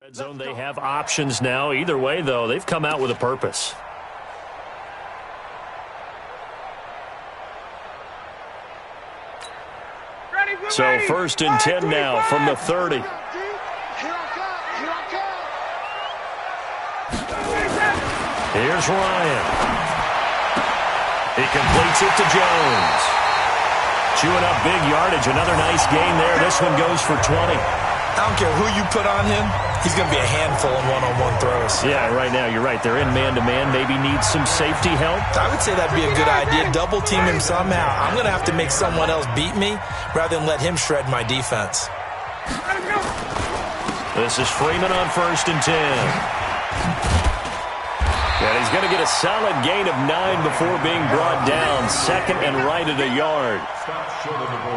Red zone, they have options now. Either way, though, they've come out with a purpose. So 1st and 10 now from the 30. Here's Ryan. He completes it to Jones. Chewing up big yardage. Another nice gain there. This one goes for 20. I don't care who you put on him. He's going to be a handful in one-on-one throws. Yeah, right now, you're right. They're in man-to-man. Maybe need some safety help. I would say that'd be a good idea. Double team him somehow. I'm going to have to make someone else beat me rather than let him shred my defense. This is Freeman on 1st and 10. And he's going to get a solid gain of 9 before being brought down. 2nd and right at a yard.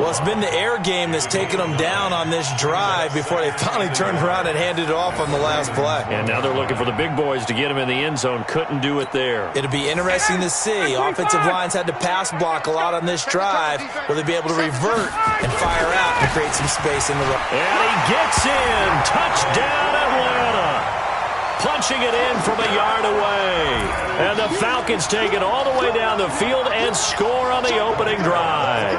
Well, it's been the air game that's taken them down on this drive before they finally turned around and handed it off on the last play. And now they're looking for the big boys to get him in the end zone. Couldn't do it there. It'll be interesting to see. Offensive lines had to pass block a lot on this drive. Will they be able to revert and fire out and create some space in the run? And he gets in. Touchdown, Atlanta. Punching it in from a yard away. And the Falcons take it all the way down the field and score on the opening drive.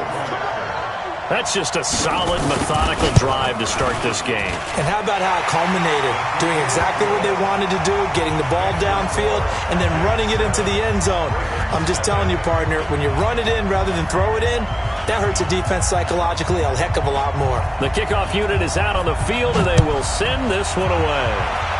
That's just a solid, methodical drive to start this game. And how about how it culminated? Doing exactly what they wanted to do, getting the ball downfield, and then running it into the end zone. I'm just telling you, partner, when you run it in rather than throw it in, that hurts a defense psychologically a heck of a lot more. The kickoff unit is out on the field, and they will send this one away.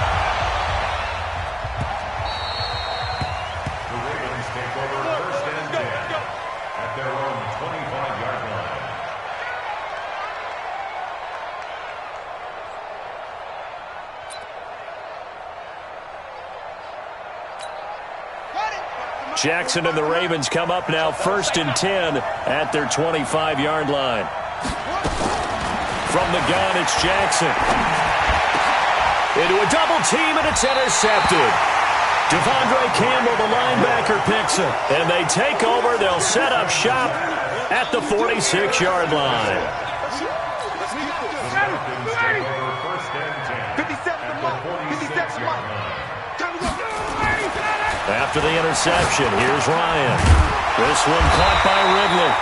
Jackson and the Ravens come up now 1st and 10 at their 25-yard line. From the gun, it's Jackson. Into a double team, and it's intercepted. Devondre Campbell, the linebacker, picks it. And they take over. They'll set up shop at the 46-yard line. After the interception, here's Ryan. This one caught by Ridley.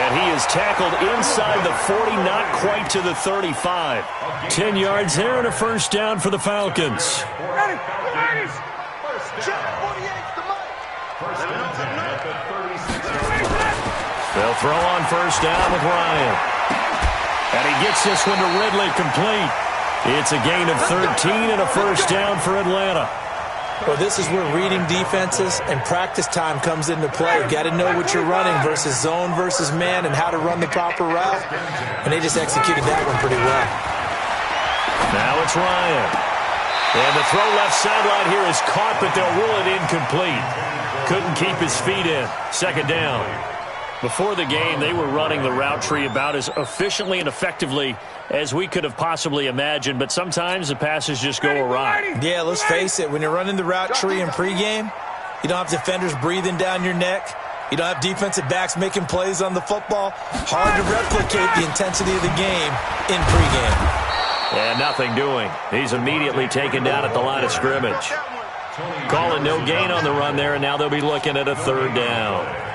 And he is tackled inside the 40, not quite to the 35. 10 yards there and a 1st down for the Falcons. They'll throw on 1st down with Ryan. And he gets this one to Ridley complete. It's a gain of 13 and a 1st down for Atlanta. Well, this is where reading defenses and practice time comes into play. You got to know what you're running versus zone versus man and how to run the proper route. And they just executed that one pretty well. Now it's Ryan. And the throw left sideline here is caught, but they'll rule it incomplete. Couldn't keep his feet in. 2nd down. Before the game, they were running the route tree about as efficiently and effectively as we could have possibly imagined, but sometimes the passes just go awry. Yeah, let's face it. When you're running the route tree in pregame, you don't have defenders breathing down your neck. You don't have defensive backs making plays on the football. Hard to replicate the intensity of the game in pregame. And nothing doing. He's immediately taken down at the line of scrimmage. Calling no gain on the run there, and now they'll be looking at a 3rd down.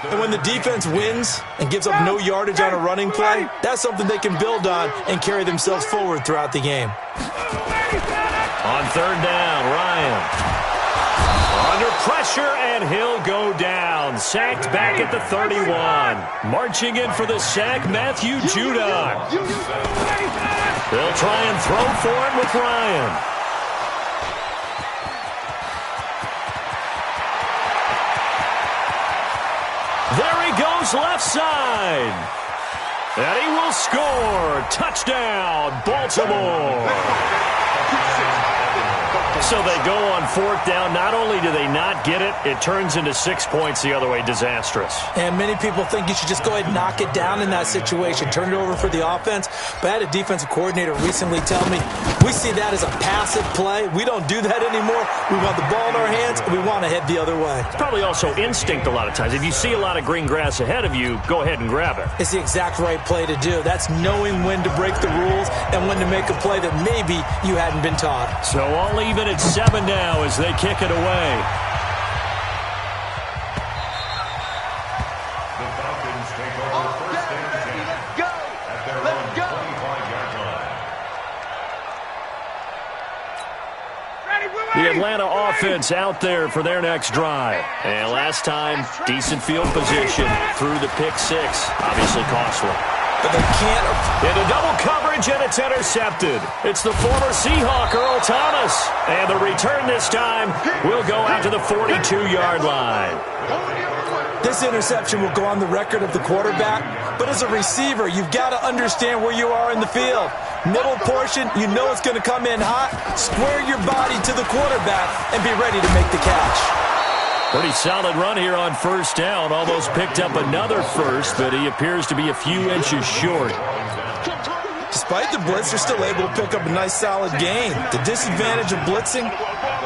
And when the defense wins and gives up no yardage on a running play, that's something they can build on and carry themselves forward throughout the game. On 3rd down, Ryan. Under pressure, and he'll go down. Sacked back at the 31. Marching in for the sack, Matthew Judon. They'll try and throw for it with Ryan. There he goes left side. And he will score. Touchdown, Baltimore. So they go on 4th down. Not only do they not get it, it turns into 6 points the other way. Disastrous. And many people think you should just go ahead and knock it down in that situation. Turn it over for the offense. But I had a defensive coordinator recently tell me, we see that as a passive play. We don't do that anymore. We want the ball in our hands, and we want to head the other way. It's probably also instinct a lot of times. If you see a lot of green grass ahead of you, go ahead and grab it. It's the exact right play to do. That's knowing when to break the rules and when to make a play that maybe you hadn't hadn't been taught. So all even at 7 now as they kick it away. The Atlanta offense out there for their next drive. And last time, decent field position through the pick six. Obviously costly. But they can't. Into double coverage, and it's intercepted. It's the former Seahawk, Earl Thomas. And the return this time will go out to the 42-yard line. This interception will go on the record of the quarterback. But as a receiver, you've got to understand where you are in the field. Middle portion, you know it's going to come in hot. Square your body to the quarterback and be ready to make the catch. Pretty solid run here on first down. Almost picked up another first, but he appears to be a few inches short. Despite the blitz, they're still able to pick up a nice solid gain. The disadvantage of blitzing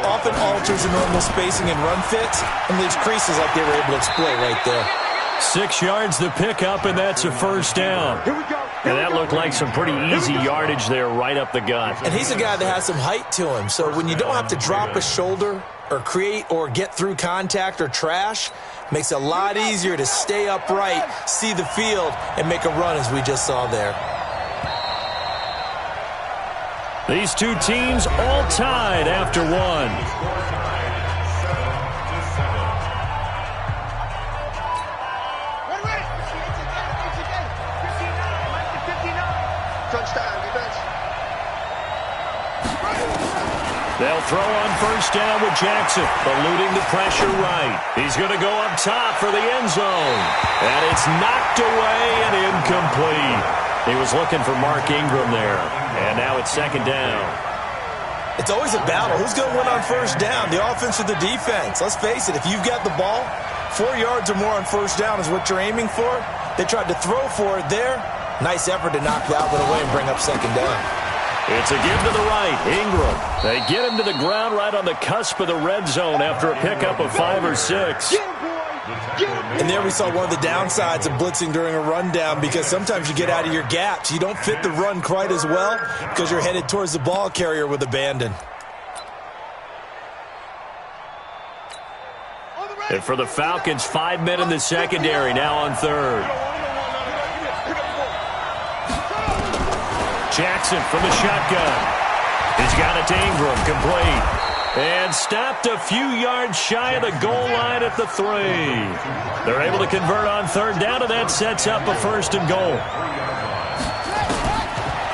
often alters the normal spacing and run fits and leaves creases like they were able to exploit right there. 6 yards to pick up, and that's a first down. And that looked like some pretty easy yardage there right up the gut. And he's a guy that has some height to him, so when you don't have to drop a shoulder or create or get through contact or trash, makes it a lot easier to stay upright, see the field, and make a run as we just saw there. These two teams all tied after one. They'll throw on first down with Jackson, eluding the pressure right. He's going to go up top for the end zone. And it's knocked away and incomplete. He was looking for Mark Ingram there. And now it's second down. It's always a battle. Who's going to win on first down, the offense or the defense? Let's face it, if you've got the ball, 4 yards or more on first down is what you're aiming for. They tried to throw for it there. Nice effort to knock that one away and bring up second down. It's a give to the right. Ingram. They get him to the ground right on the cusp of the red zone after a pickup of 5 or 6. And there we saw one of the downsides of blitzing during a rundown, because sometimes you get out of your gaps. You don't fit the run quite as well because you're headed towards the ball carrier with abandon. And for the Falcons, 5 men in the secondary, now on third. Jackson from the shotgun. He's got it to Ingram, complete. And stopped a few yards shy of the goal line at the 3. They're able to convert on third down, and that sets up a first and goal.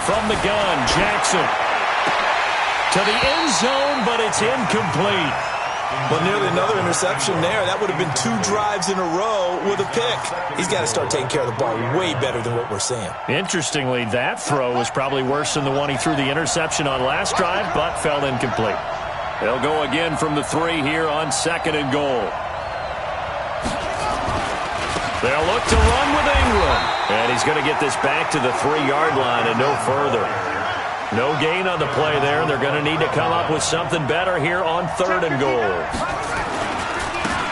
From the gun, Jackson. To the end zone, but it's incomplete. Well, nearly another interception there. That would have been 2 drives in a row with a pick. He's got to start taking care of the ball way better than what we're seeing. Interestingly, that throw was probably worse than the one he threw the interception on last drive, but fell incomplete. They'll go again from the 3 here on second and goal. They'll look to run with Ingram. And he's going to get this back to the 3-yard line and no further. No gain on the play there. They're going to need to come up with something better here on third and goal.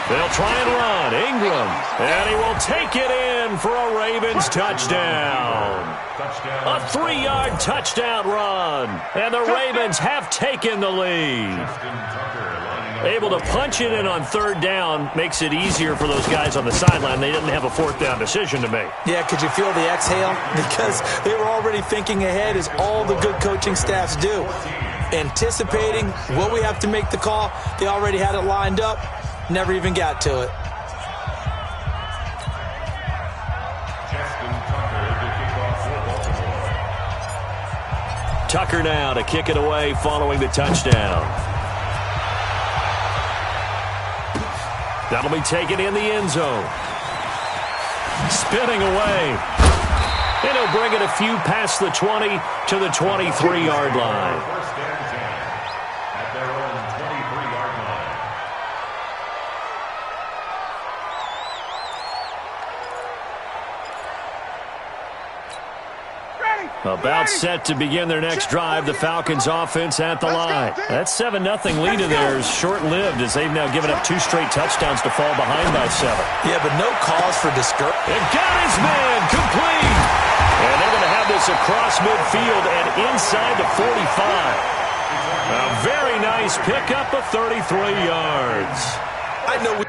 They'll try and run. Ingram. And he will take it in for a Ravens touchdown. A 3-yard touchdown run. And the Ravens have taken the lead. Able to punch it in on third down makes it easier for those guys on the sideline. They didn't have a fourth down decision to make. Yeah, could you feel the exhale? Because they were already thinking ahead, as all the good coaching staffs do. Anticipating, will we have to make the call? They already had it lined up. Never even got to it. Tucker now to kick it away following the touchdown. That'll be taken in the end zone. Spinning away. And he'll bring it a few past the 20 to the 23-yard line. At their own 23-yard line. About set to begin their next drive. The Falcons offense at the line. That 7-0 lead of theirs short-lived, as they've now given up 2 straight touchdowns to fall behind by 7. Yeah, but no cause for discouragement. And got his man complete. And they're going to have this across midfield and inside the 45. A very nice pickup of 33 yards. I know we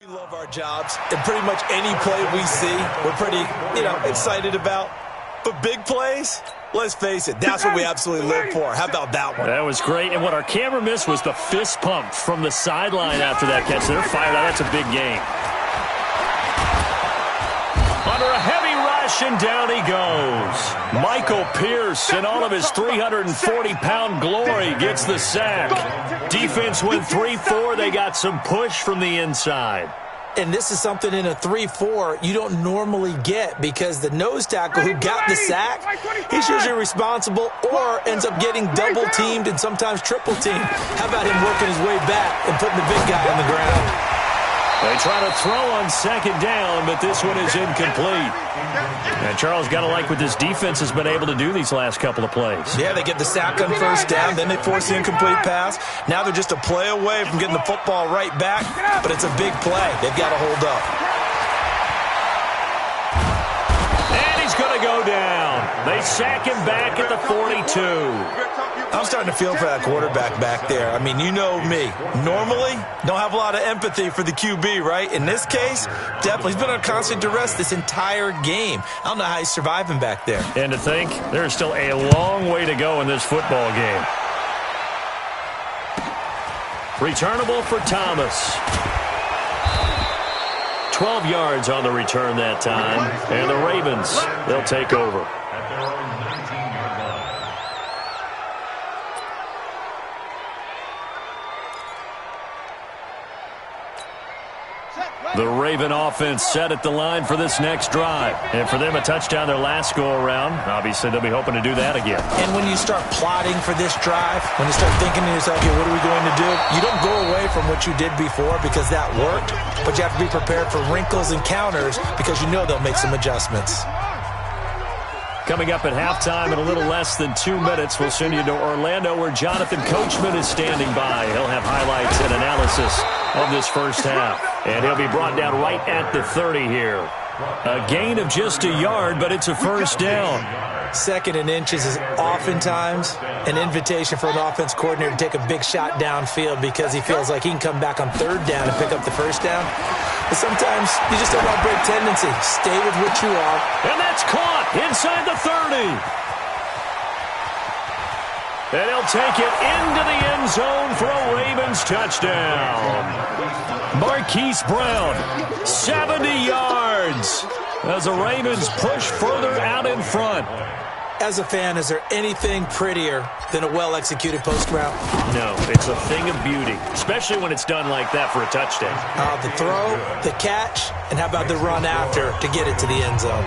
love our jobs, and pretty much any play we see, we're pretty, excited about. But big plays, let's face it, that's what we absolutely live for. How about that one? That was great, and what our camera missed was the fist pump from the sideline after that catch. They're fired out. That's a big game. Under a heavy rush, and down he goes. Michael Pierce, in all of his 340-pound glory, gets the sack. Defense went 3-4. They got some push from the inside. And this is something in a 3-4 you don't normally get, because the nose tackle who got the sack, he's usually responsible or ends up getting double-teamed and sometimes triple-teamed. How about him working his way back and putting the big guy on the ground? They try to throw on second down, but this one is incomplete. And Charles, got to like what this defense has been able to do these last couple of plays. Yeah, they get the sack on first down, then they force the incomplete pass. Now they're just a play away from getting the football right back, but it's a big play. They've got to hold up. And he's going to go down. They sack him back at the 42. I'm starting to feel for that quarterback back there. I mean, you know me. Normally, don't have a lot of empathy for the QB, right? In this case, definitely. He's been on constant duress this entire game. I don't know how he's surviving back there. And to think, there's still a long way to go in this football game. Returnable for Thomas. 12 yards on the return that time. And the Ravens, they'll take over. At their own 19-yard line. The Raven offense set at the line for this next drive. And for them, a touchdown their last go-around. Obviously, they'll be hoping to do that again. And when you start plotting for this drive, when you start thinking to yourself, okay, what are we going to do? You don't go away from what you did before because that worked, but you have to be prepared for wrinkles and counters because you know they'll make some adjustments. Coming up at halftime in a little less than 2 minutes, we'll send you to Orlando where Jonathan Coachman is standing by. He'll have highlights and analysis of this first half. And he'll be brought down right at the 30 here. A gain of just a yard, but it's a first down. Second and inches is oftentimes an invitation for an offense coordinator to take a big shot downfield because he feels like he can come back on third down and pick up the first down. But sometimes you just don't want to break tendency. Stay with what you are. And that's caught inside the 30. And he'll take it into the end zone for a Ravens touchdown. Marquise Brown, 70 yards as the Ravens push further out in front. As a fan, is there anything prettier than a well-executed post route? No, it's a thing of beauty, especially when it's done like that for a touchdown. The throw, the catch, and how about the run after to get it to the end zone?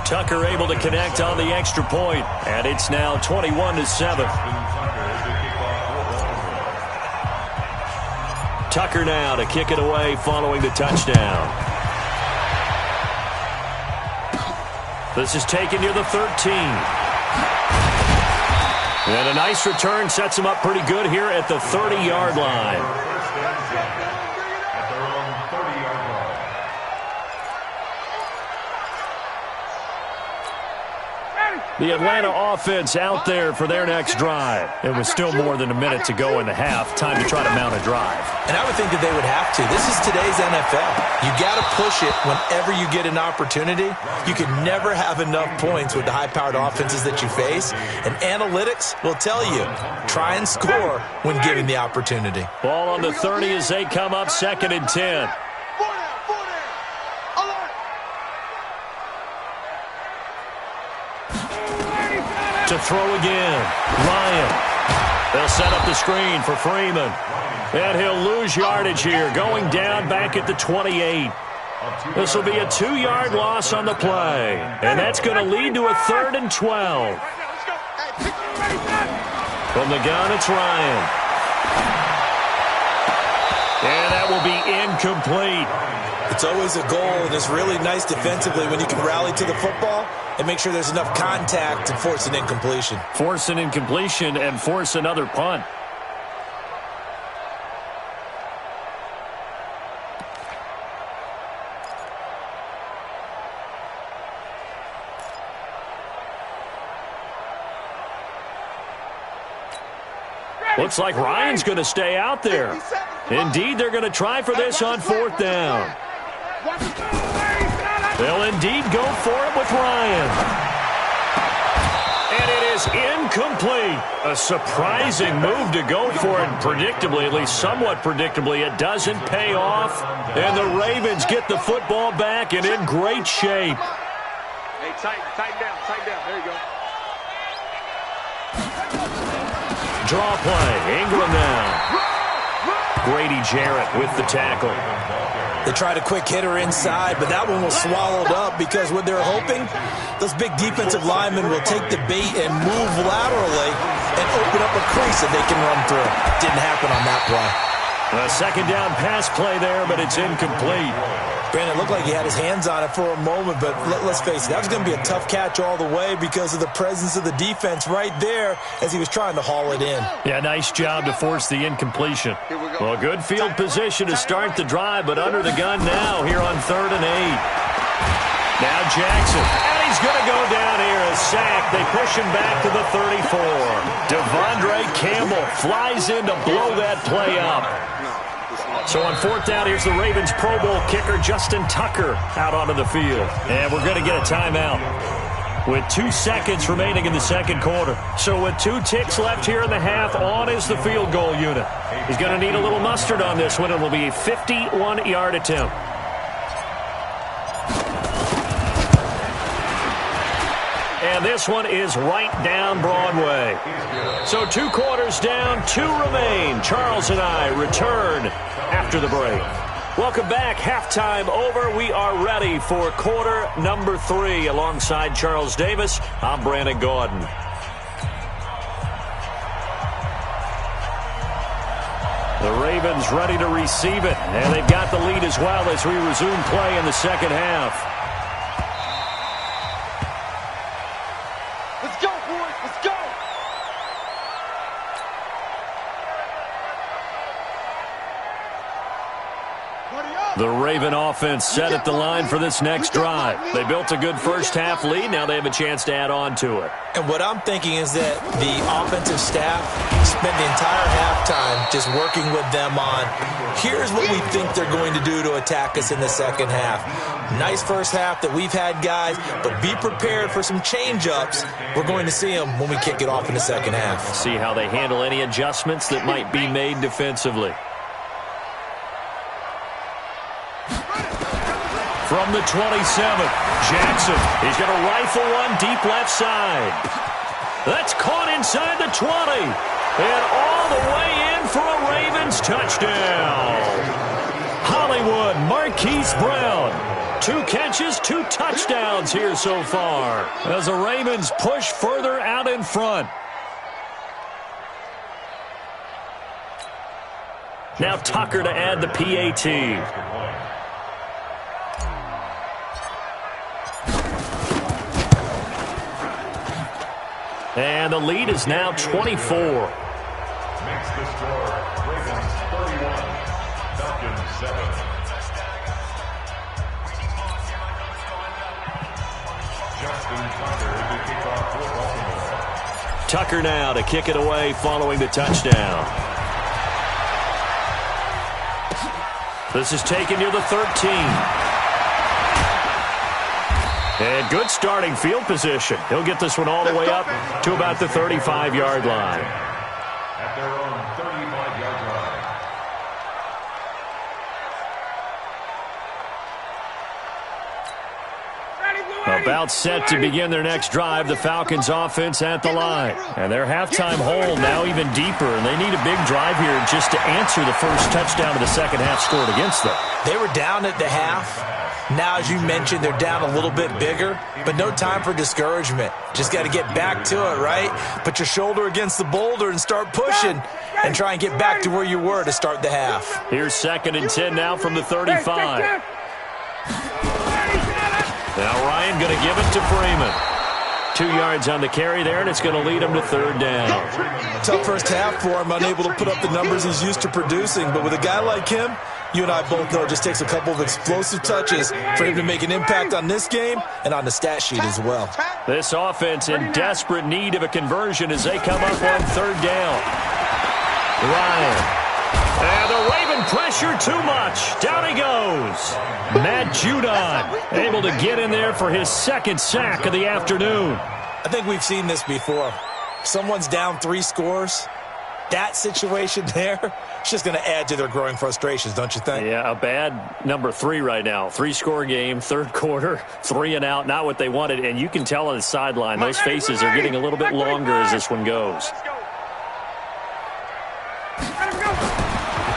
Tucker able to connect on the extra point, and it's now 21-7. Tucker now to kick it away following the touchdown. This is taken near the 13. And a nice return sets him up pretty good here at the 30-yard line. At their own 30-yard line. The Atlanta offense out there for their next drive. It was still more than a minute to go in the half. Time to try to mount a drive. And I would think that they would have to. This is today's NFL. You got to push it whenever you get an opportunity. You can never have enough points with the high-powered offenses that you face. And analytics will tell you, try and score when given the opportunity. Ball on the 30 as they come up 2nd and 10. To throw again. Ryan. They'll set up the screen for Freeman. And he'll lose yardage here, going down back at the 28. This will be a 2-yard loss on the play. And that's going to lead to a 3rd and 12. From the gun, it's Ryan. And that will be incomplete. It's always a goal, and it's really nice defensively when you can rally to the football and make sure there's enough contact to force an incompletion. Force an incompletion and force another punt. Looks like Ryan's going to stay out there. Indeed, they're going to try for this on 4th down. They'll indeed go for it with Ryan. And it is incomplete. A surprising move to go for it. Predictably, at least somewhat predictably, it doesn't pay off. And the Ravens get the football back and in great shape. Hey, tighten down. There you go. Draw play. Ingram now. Grady Jarrett with the tackle. They tried a quick hitter inside, but that one was swallowed up because what they're hoping, those big defensive linemen will take the bait and move laterally and open up a crease that they can run through. Didn't happen on that play. A 2nd down pass play there, but it's incomplete. Brandon, it looked like he had his hands on it for a moment, but let's face it, that was going to be a tough catch all the way because of the presence of the defense right there as he was trying to haul it in. Yeah, nice job to force the incompletion. Well, good field position to start the drive, but under the gun now here on 3rd and 8. Now Jackson, and he's going to go down here, a sack. They push him back to the 34. Devondre Campbell flies in to blow that play up. So on 4th down, here's the Ravens Pro Bowl kicker, Justin Tucker, out onto the field. And we're going to get a timeout with 2 seconds remaining in the 2nd quarter. So with 2 ticks left here in the half, on is the field goal unit. He's going to need a little mustard on this one. It will be a 51-yard attempt. And this one is right down Broadway. So 2 quarters down, 2 remain. Charles and I return after the break. Welcome back. Halftime over. We are ready for quarter number 3. Alongside Charles Davis, I'm Brandon Gordon. The Ravens ready to receive it. And they've got the lead as well as we resume play in the 2nd half. Let's go, boys. Let's go. The Raven offense set at the line for this next drive. They built a good first half lead. Now they have a chance to add on to it. And what I'm thinking is that the offensive staff spent the entire halftime just working with them on, here's what we think they're going to do to attack us in the 2nd half. Nice first half that we've had, guys, but be prepared for some change-ups. We're going to see them when we kick it off in the 2nd half. See how they handle any adjustments that might be made defensively. From the 27, Jackson. He's going to rifle one deep left side. That's caught inside the 20. And all the way in for a Ravens touchdown. Hollywood Marquise Brown. 2 catches, 2 touchdowns here so far as the Ravens push further out in front. Now Tucker to add the PAT. And the lead is now 24. Makes the score, Ravens 31, Falcons 7. Justin Tucker to kick off Tucker now to kick it away following the touchdown. This is taken near the 13. And good starting field position. He'll get this one all the way up to about the 35-yard line. At their own 35-yard line. About set to begin their next drive, the Falcons offense at the line. And their halftime hole now even deeper, and they need a big drive here just to answer the first touchdown of the second half scored against them. They were down at the half. Now, as you mentioned, they're down a little bit bigger, but no time for discouragement. Just got to get back to it, right? Put your shoulder against the boulder and start pushing and try and get back to where you were to start the half. Here's 2nd and 10 now from the 35. Now Ryan going to give it to Freeman. 2 yards on the carry there, and it's going to lead him to 3rd down. Tough first half for him, unable to put up the numbers he's used to producing. But with a guy like him, you and I both know it just takes a couple of explosive touches for him to make an impact on this game and on the stat sheet as well. This offense in desperate need of a conversion as they come up on 3rd down. Ryan. And the Raven pressure too much. Down he goes. Matt Judon able to get in there for his 2nd sack of the afternoon. I think we've seen this before. Someone's down 3 scores. That situation there, it's just going to add to their growing frustrations, don't you think? Yeah, a bad number 3 right now. 3-score game, 3rd quarter, 3 and out, not what they wanted. And you can tell on the sideline, those faces are getting a little bit longer as this one goes.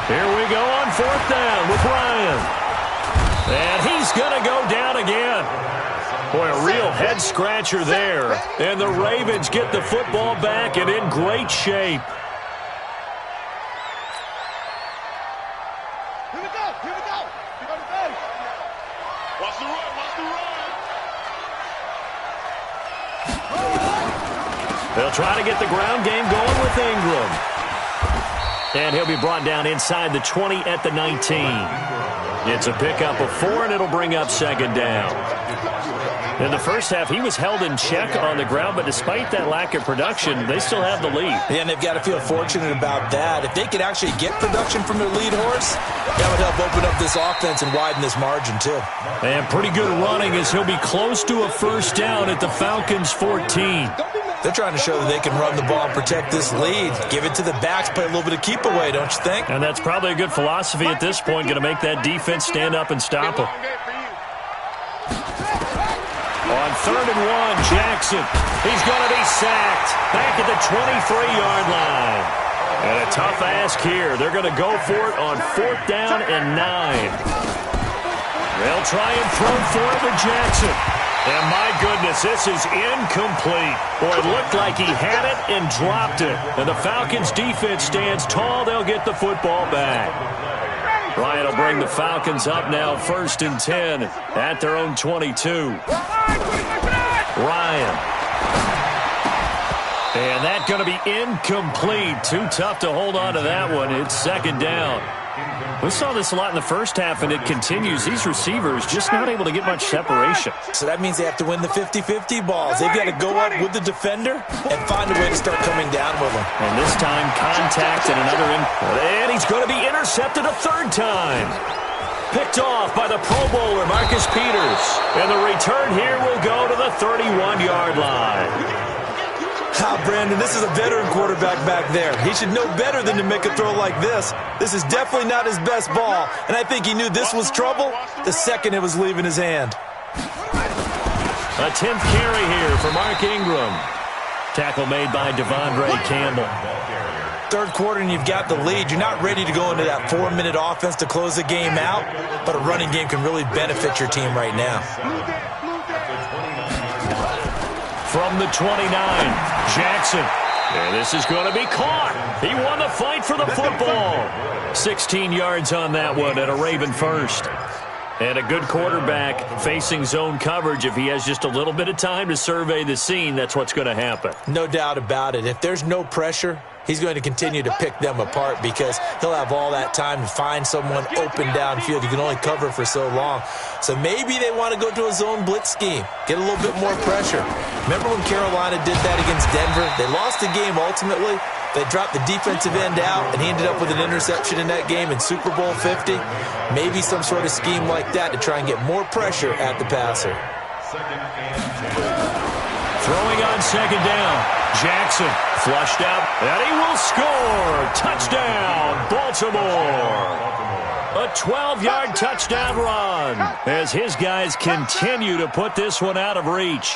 Here we go on 4th down with Ryan. And he's going to go down again. Boy, a real head-scratcher there. And the Ravens get the football back and in great shape. Here we go. Here we go. Watch the run. Watch the run. They'll try to get the ground game going with Ingram. And he'll be brought down inside the 20 at the 19. It's a pickup of 4, and it'll bring up 2nd down. In the first half, he was held in check on the ground, but despite that lack of production, they still have the lead. Yeah, and they've got to feel fortunate about that. If they could actually get production from their lead horse, that would help open up this offense and widen this margin, too. And pretty good running as he'll be close to a 1st down at the Falcons' 14. They're trying to show that they can run the ball and protect this lead. Give it to the backs, play a little bit of keep away, don't you think? And that's probably a good philosophy at this point, going to make that defense stand up and stop them. On 3rd and 1, Jackson. He's going to be sacked back at the 23-yard line. And a tough ask here. They're going to go for it on 4th down and 9. They'll try and throw for it with Jackson. And my goodness, this is incomplete. Boy, it looked like he had it and dropped it. And the Falcons defense stands tall. They'll get the football back. Ryan will bring the Falcons up now 1st and 10 at their own 22. Ryan. And that's going to be incomplete. Too tough to hold on to that one. It's 2nd down. We saw this a lot in the first half, and it continues. These receivers just not able to get much separation. So that means they have to win the 50-50 balls. They've got to go up with the defender and find a way to start coming down with them. And this time, contact and another and he's going to be intercepted a 3rd time. Picked off by the Pro Bowler, Marcus Peters. And the return here will go to the 31-yard line. Brandon, this is a veteran quarterback back there. He should know better than to make a throw like this. This is definitely not his best ball, and I think he knew this was trouble the second it was leaving his hand. A 10th carry here for Mark Ingram. Tackle made by Devondre Campbell. 3rd quarter and you've got the lead. You're not ready to go into that 4-minute offense to close the game out, but a running game can really benefit your team right now. From the 29, Jackson. And this is going to be caught. He won the fight for the football. 16 yards on that one at a Raven 1st. And a good quarterback facing zone coverage, if he has just a little bit of time to survey the scene, that's what's going to happen. No doubt about it. If there's no pressure, he's going to continue to pick them apart because he'll have all that time to find someone open downfield. You can only cover for so long. So maybe they want to go to a zone blitz scheme, get a little bit more pressure. Remember when Carolina did that against Denver? They lost the game ultimately. They dropped the defensive end out, and he ended up with an interception in that game in Super Bowl 50. Maybe some sort of scheme like that to try and get more pressure at the passer. Throwing on second down. Jackson flushed out, and he will score. Touchdown, Baltimore. A 12-yard touchdown run as his guys continue to put this one out of reach.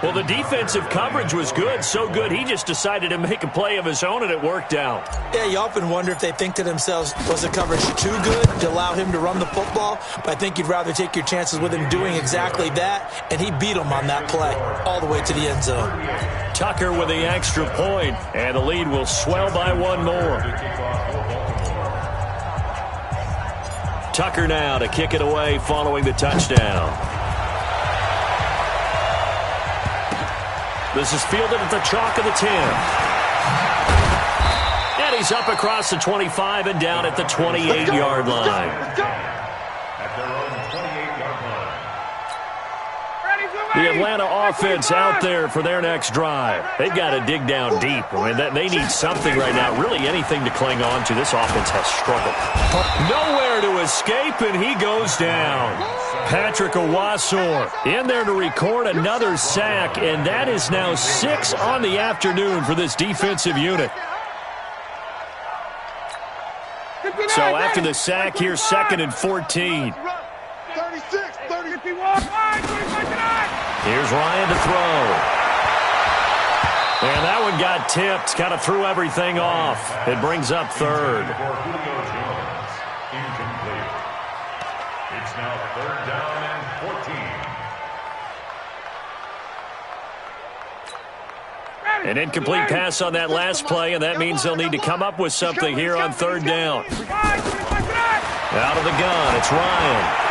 Well, the defensive coverage was good, so good he just decided to make a play of his own, and it worked out. Yeah, you often wonder if they think to themselves, was the coverage too good to allow him to run the football? But I think you'd rather take your chances with him doing exactly that, and he beat him on that play all the way to the end zone. Tucker with the extra point, and the lead will swell by one more. Tucker now to kick it away following the touchdown. This is fielded at the chalk of the 10. And he's up across the 25 and down at the 28-yard line. At their own 28-yard line. The Atlanta offense out there for their next drive. They've got to dig down deep. I mean, they need something right now, really anything to cling on to. This offense has struggled. Nowhere to escape, and he goes down. Patrick Owasor in there to record another sack, and that is now 6 on the afternoon for this defensive unit. So after the sack, here's 2nd and 14. 36, 30, 51. Here's Ryan to throw. And that one got tipped, kind of threw everything off. It brings up 3rd. It's now 3rd down and 14. An incomplete pass on that last play, and that means they'll need to come up with something here on 3rd down. Out of the gun, it's Ryan.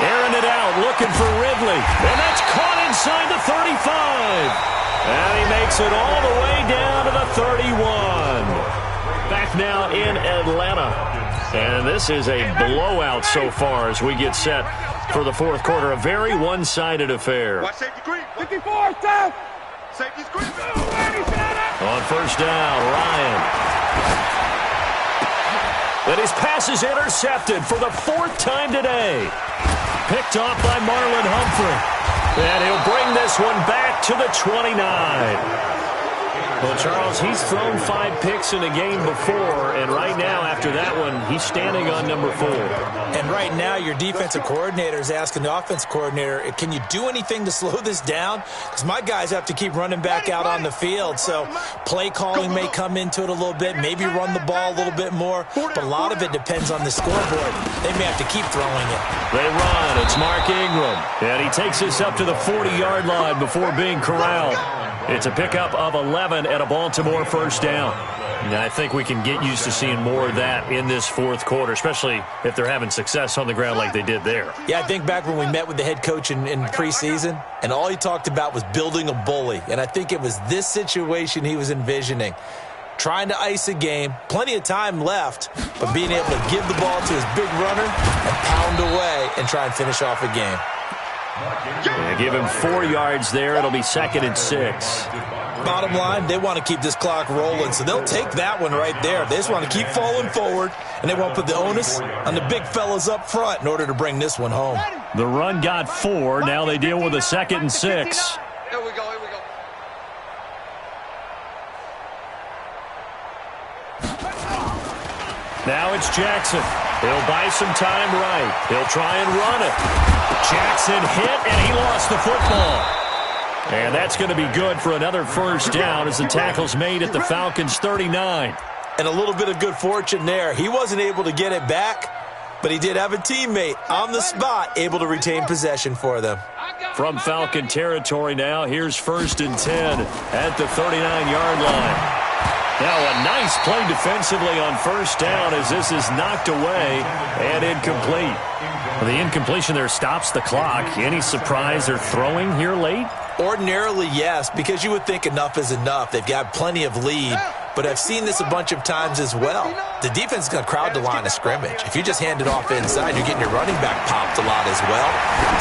Airing it out, looking for Ridley. And that's caught inside the 35. And he makes it all the way down to the 31. Back now in Atlanta. And this is a blowout so far as we get set for the 4th quarter. A very one-sided affair. Watch safety green. 54, down. Safety's green. On 1st down, Ryan. And his pass is intercepted for the 4th time today. Picked off by Marlon Humphrey. And he'll bring this one back to the 29. Well, Charles, he's thrown 5 picks in a game before, and right now, after that one, he's standing on number 4. And right now, your defensive coordinator is asking the offensive coordinator, can you do anything to slow this down? Because my guys have to keep running back out on the field, so play calling may come into it a little bit, maybe run the ball a little bit more, but a lot of it depends on the scoreboard. They may have to keep throwing it. They run. It's Mark Ingram, and he takes us up to the 40-yard line before being corralled. It's a pickup of 11 and a Baltimore 1st down. And I think we can get used to seeing more of that in this 4th quarter, especially if they're having success on the ground like they did there. Yeah, I think back when we met with the head coach in preseason, and all he talked about was building a bully. And I think it was this situation he was envisioning. Trying to ice a game, plenty of time left, but being able to give the ball to his big runner and pound away and try and finish off a game. Yeah, give him 4 yards there. It'll be 2nd and 6. Bottom line, they want to keep this clock rolling, so they'll take that one right there. They just want to keep falling forward, and they want to put the onus on the big fellas up front in order to bring this one home. The run got 4. Now they deal with a 2nd and 6. Here we go, here we go. Now it's Jackson. He'll buy some time right. He'll try and run it. Jackson hit, and he lost the football. And that's going to be good for another 1st down as the tackle's made at the Falcons' 39. And a little bit of good fortune there. He wasn't able to get it back, but he did have a teammate on the spot able to retain possession for them. From Falcon territory now, here's 1st and 10 at the 39-yard line. Now a nice play defensively on first down as this is knocked away and incomplete. Well, the incompletion there stops the clock. Any surprise they're throwing here late? Ordinarily, yes, because you would think enough is enough. They've got plenty of lead, but I've seen this a bunch of times as well. The defense is going to crowd the line of scrimmage. If you just hand it off inside, you're getting your running back popped a lot as well.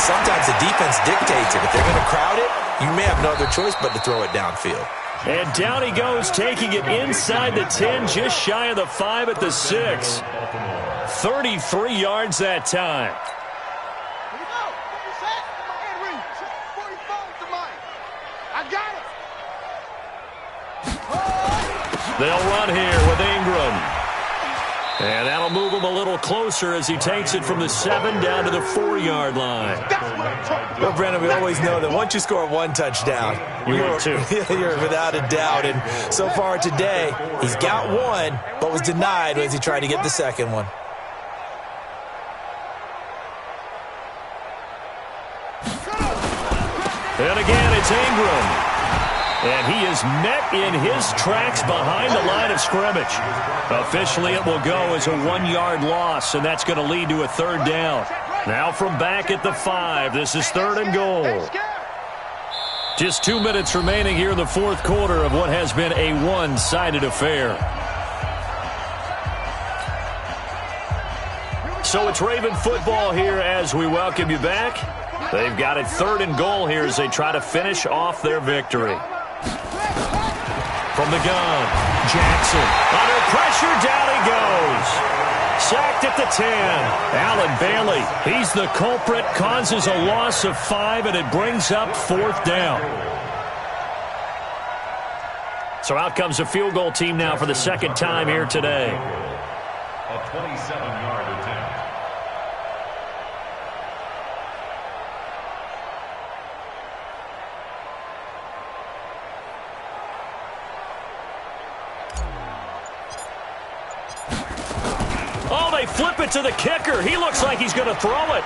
Sometimes the defense dictates it. If they're going to crowd it, you may have no other choice but to throw it downfield. And down he goes, taking it inside the 10, just shy of the 5 at the 6. 33 yards that time. They'll run here with Ingram. And that'll move him a little closer as he takes it from the 7 down to the 4-yard line. Well, Brandon, we always know that once you score one touchdown, you're without a doubt. And so far today, he's got one, but was denied as he tried to get the second one. And again, it's Ingram. And he is met in his tracks behind the line of scrimmage. Officially, it will go as a 1-yard loss, and that's going to lead to a 3rd down. Now from back at the 5, this is 3rd and goal. Just 2 minutes remaining here in the 4th quarter of what has been a one-sided affair. So it's Raven football here as we welcome you back. They've got it 3rd and goal here as they try to finish off their victory. From the gun, Jackson. Under pressure, down he goes. Sacked at the 10. Allen Bailey, he's the culprit, causes a loss of 5, and it brings up 4th down. So out comes a field goal team now for the 2nd time here today. A 27-yard attempt. Oh, they flip it to the kicker. He looks like he's going to throw it.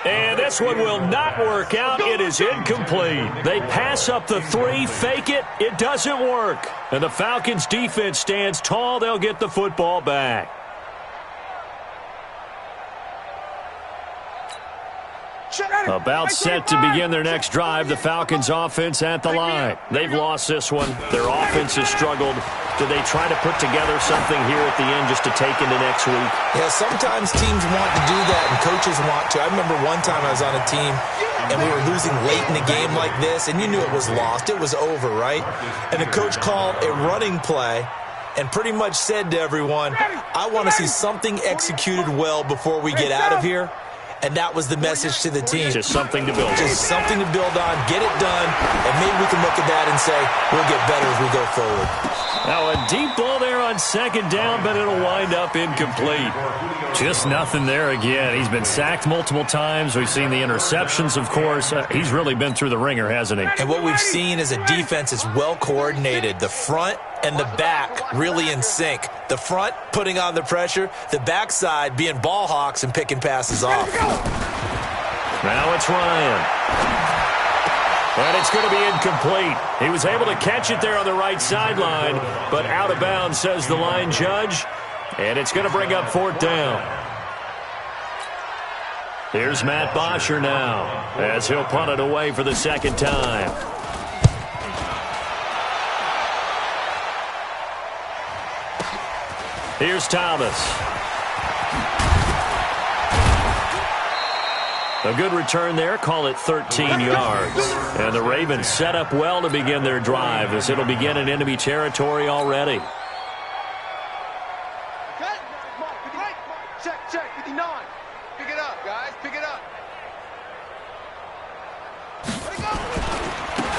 And this one will not work out. It is incomplete. They pass up the 3, fake it. It doesn't work. And the Falcons defense stands tall. They'll get the football back. About set to begin their next drive. The Falcons offense at the line. They've lost this one. Their offense has struggled. Do they try to put together something here at the end just to take into next week? Yeah, sometimes teams want to do that and coaches want to. I remember one time I was on a team and we were losing late in a game like this, and you knew it was lost. It was over, right? And the coach called a running play and pretty much said to everyone, I want to see something executed well before we get out of here. And that was the message to the team. Just something to build on. Just something to build on, get it done, and maybe we can look at that and say, we'll get better as we go forward. Now a deep ball there on 2nd down, but it'll wind up incomplete. Just nothing there again. He's been sacked multiple times. We've seen the interceptions, of course. He's really been through the ringer, hasn't he? And what we've seen is a defense that's well coordinated. The front and the back really in sync. The front putting on the pressure, the backside being ball hawks and picking passes off. Now it's Ryan. And it's going to be incomplete. He was able to catch it there on the right sideline, but out of bounds, says the line judge. And it's going to bring up 4th down. Here's Matt Bosher now as he'll punt it away for the 2nd time. Here's Thomas. A good return there. Call it 13 yards. And the Ravens set up well to begin their drive as it'll begin in enemy territory already. Check, 59. Pick it up, guys. Pick it up.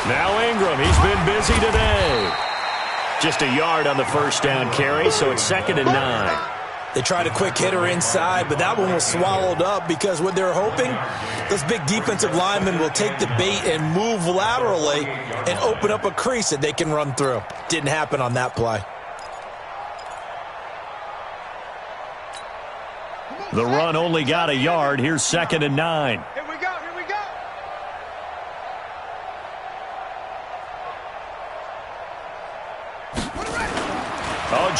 Now Ingram, he's been busy today. Just a yard on the 1st down carry, so it's 2nd and 9. They tried a quick hitter inside, but that one was swallowed up because what they're hoping, those big defensive linemen will take the bait and move laterally and open up a crease that they can run through. Didn't happen on that play. The run only got a yard. Here's 2nd and 9. Here we go.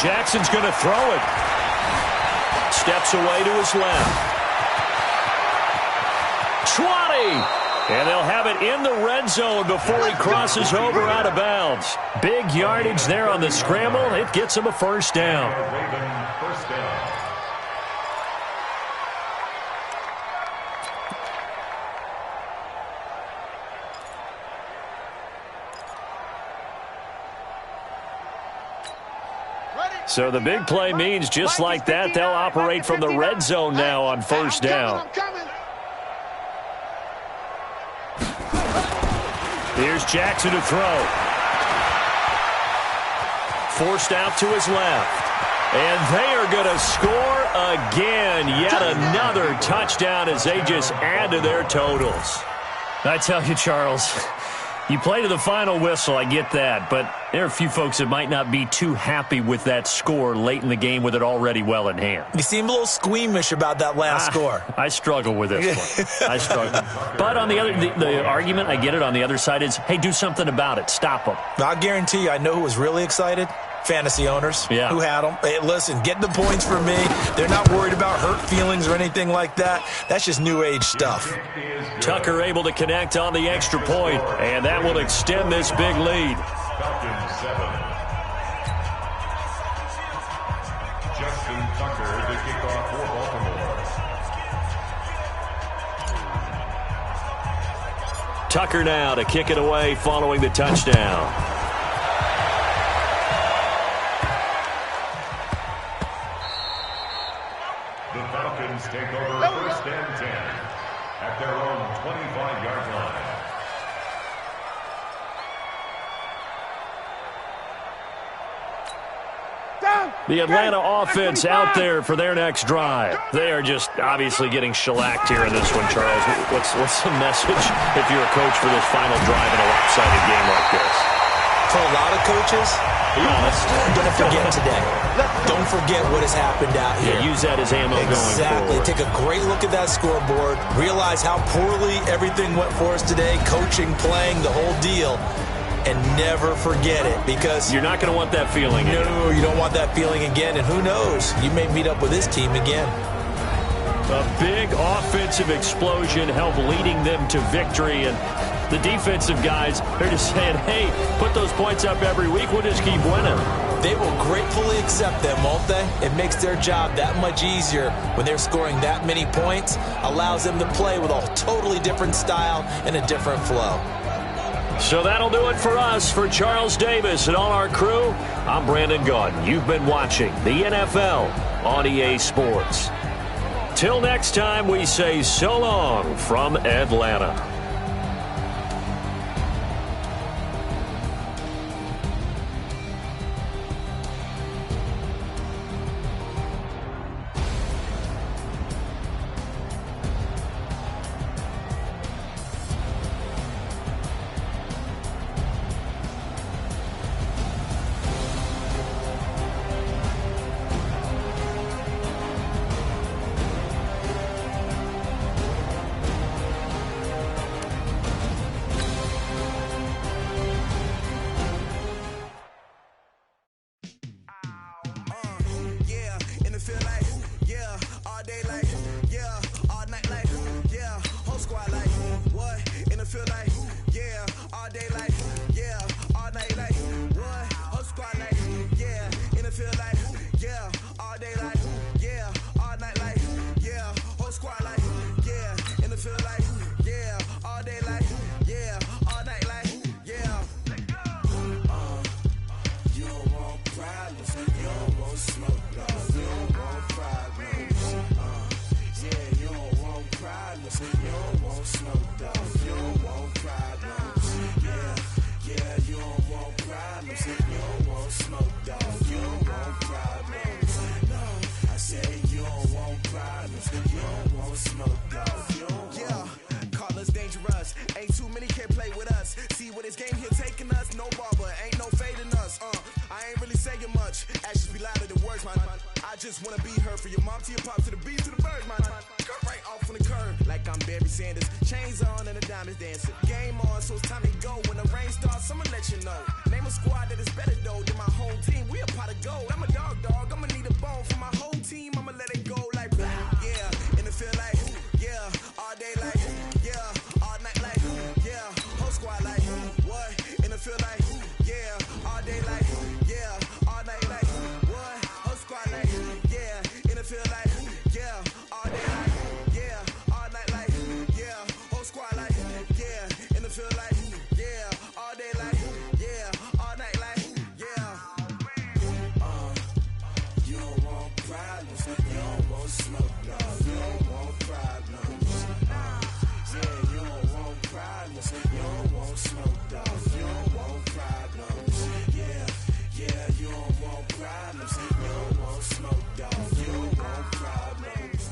Jackson's going to throw it. Steps away to his left. 20. And they'll have it in the red zone before he crosses over out of bounds. Big yardage there on the scramble. It gets him a first down. First down. So the big play means just like that, they'll operate from the red zone now on first down. Here's Jackson to throw. Forced out to his left. And they are going to score again. Yet another touchdown as they just add to their totals. I tell you, Charles, you play to the final whistle, I get that, but there are a few folks that might not be too happy with that score late in the game with it already well in hand. You seem a little squeamish about that last score. I struggle with this one. I struggle. But on the other, the argument, I get it, on the other side is, hey, do something about it. Stop them. I'll guarantee you, I know who was really excited. Fantasy owners who had them. Hey, listen, get the points for me. They're not worried about hurt feelings or anything like that. That's just new age stuff. Tucker able to connect on the extra point, and that will extend this big lead. Falcons 7. Justin Tucker to kick off for Baltimore. Tucker now to kick it away following the touchdown. The Falcons take over first and 10 at their own 25-yard line. The Atlanta offense out there for their next drive. They are just obviously getting shellacked here in this one, Charles. What's the message if you're a coach for this final drive in a lopsided game like this? For a lot of coaches, be honest, don't forget today. Don't forget what has happened out here. Yeah, use that as ammo going forward. Exactly. Take a great look at that scoreboard. Realize how poorly everything went for us today. Coaching, playing, the whole deal. And never forget it, because you're not going to want that feeling again. No, you don't want that feeling again. And who knows? You may meet up with this team again. A big offensive explosion helped leading them to victory. And the defensive guys, they're just saying, hey, put those points up every week. We'll just keep winning. They will gratefully accept them, won't they? It makes their job that much easier when they're scoring that many points. Allows them to play with a totally different style and a different flow. So that'll do it for us. For Charles Davis and all our crew, I'm Brandon Gaudin. You've been watching the NFL on EA Sports. Till next time, we say so long from Atlanta. Just wanna be her, for your mom to your pop to the beat to the birds, man. Cut right off on the curb like I'm Barry Sanders. Chains on and the diamonds dancing. Game on, so it's time to go. When the rain starts, I'ma let you know. Name a squad that is better though than my whole team. We a pot of gold. I'm a dog. I'ma need a bone for my whole team. I'ma let it go like blah. Yeah, and it feel like yeah, all day like yeah, all night like yeah, whole squad like what? And it feel like yeah, all day like yeah, all night like what? Whole squad like yeah, and it feel like yeah, all day like yeah, all night like yeah, whole squad like yeah, and it feel like yeah, all day like yeah, all night like yeah. You don't want problems, you don't want smoke, no, you don't want problems. Yeah, you don't want problems, you don't want smoke, dog, you don't want problems. Yeah, you don't want problems, you don't want smoke, dog, you don't want problems.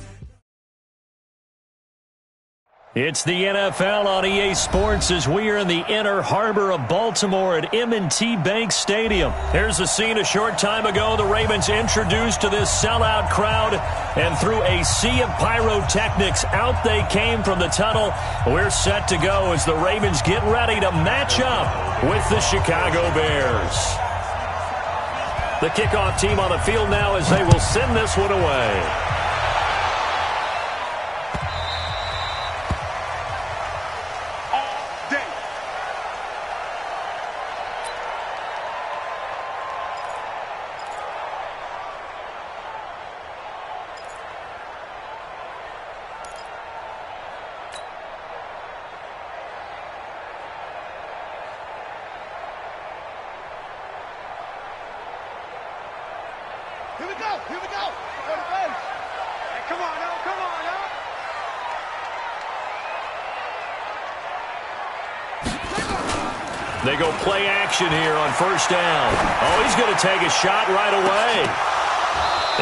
It's the NFL on EA Sports as we are in the inner harbor of Baltimore at M&T Bank Stadium. Here's a scene a short time ago. The Ravens introduced to this sellout crowd, and through a sea of pyrotechnics, out they came from the tunnel. We're set to go as the Ravens get ready to match up with the Chicago Bears. The kickoff team on the field now as they will send this one away. Here we go. Go to base. Hey, come on now. They go play action here on first down. Oh, he's going to take a shot right away.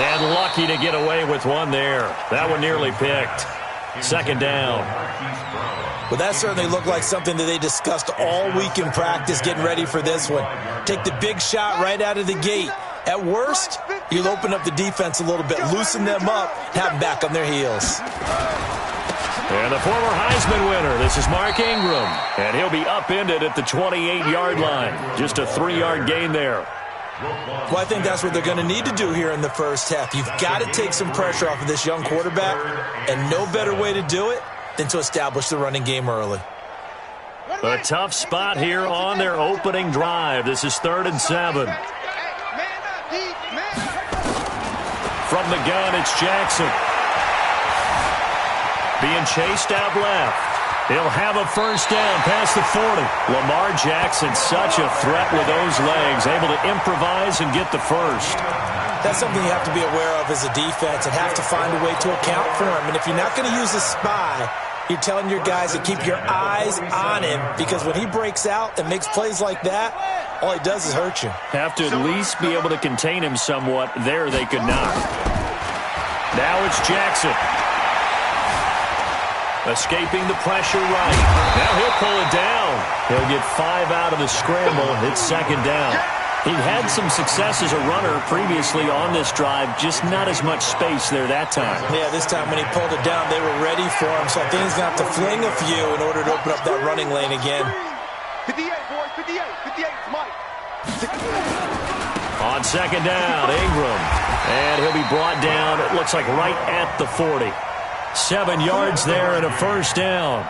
And lucky to get away with one there. That one nearly picked. Second down. Well, that certainly looked like something that they discussed all week in practice getting ready for this one. Take the big shot right out of the gate. At worst, you'll open up the defense a little bit, loosen them up, have them back on their heels. And the former Heisman winner, this is Mark Ingram. And he'll be upended at the 28-yard line. Just a 3-yard gain there. Well, I think that's what they're going to need to do here in the first half. You've got to take some pressure off of this young quarterback, and no better way to do it than to establish the running game early. A tough spot here on their opening drive. This is 3rd and 7. From the gun, it's Jackson. Being chased out left. He'll have a first down past the 40. Lamar Jackson, such a threat with those legs, able to improvise and get the first. That's something you have to be aware of as a defense and have to find a way to account for him. And if you're not going to use a spy, you're telling your guys to keep your eyes on him, because when he breaks out and makes plays like that, all he does is hurt you. Have to at least be able to contain him somewhat. There they could not. Now it's Jackson. Escaping the pressure right. Now he'll pull it down. He'll get 5 out of the scramble. It's second down. He had some success as a runner previously on this drive, just not as much space there that time. Yeah, this time when he pulled it down, they were ready for him, so I think he's going to have to fling a few in order to open up that running lane again. 58, boys, 58, Mike. On second down, Ingram. And he'll be brought down, it looks like right at the 40. 7 yards there and a first down.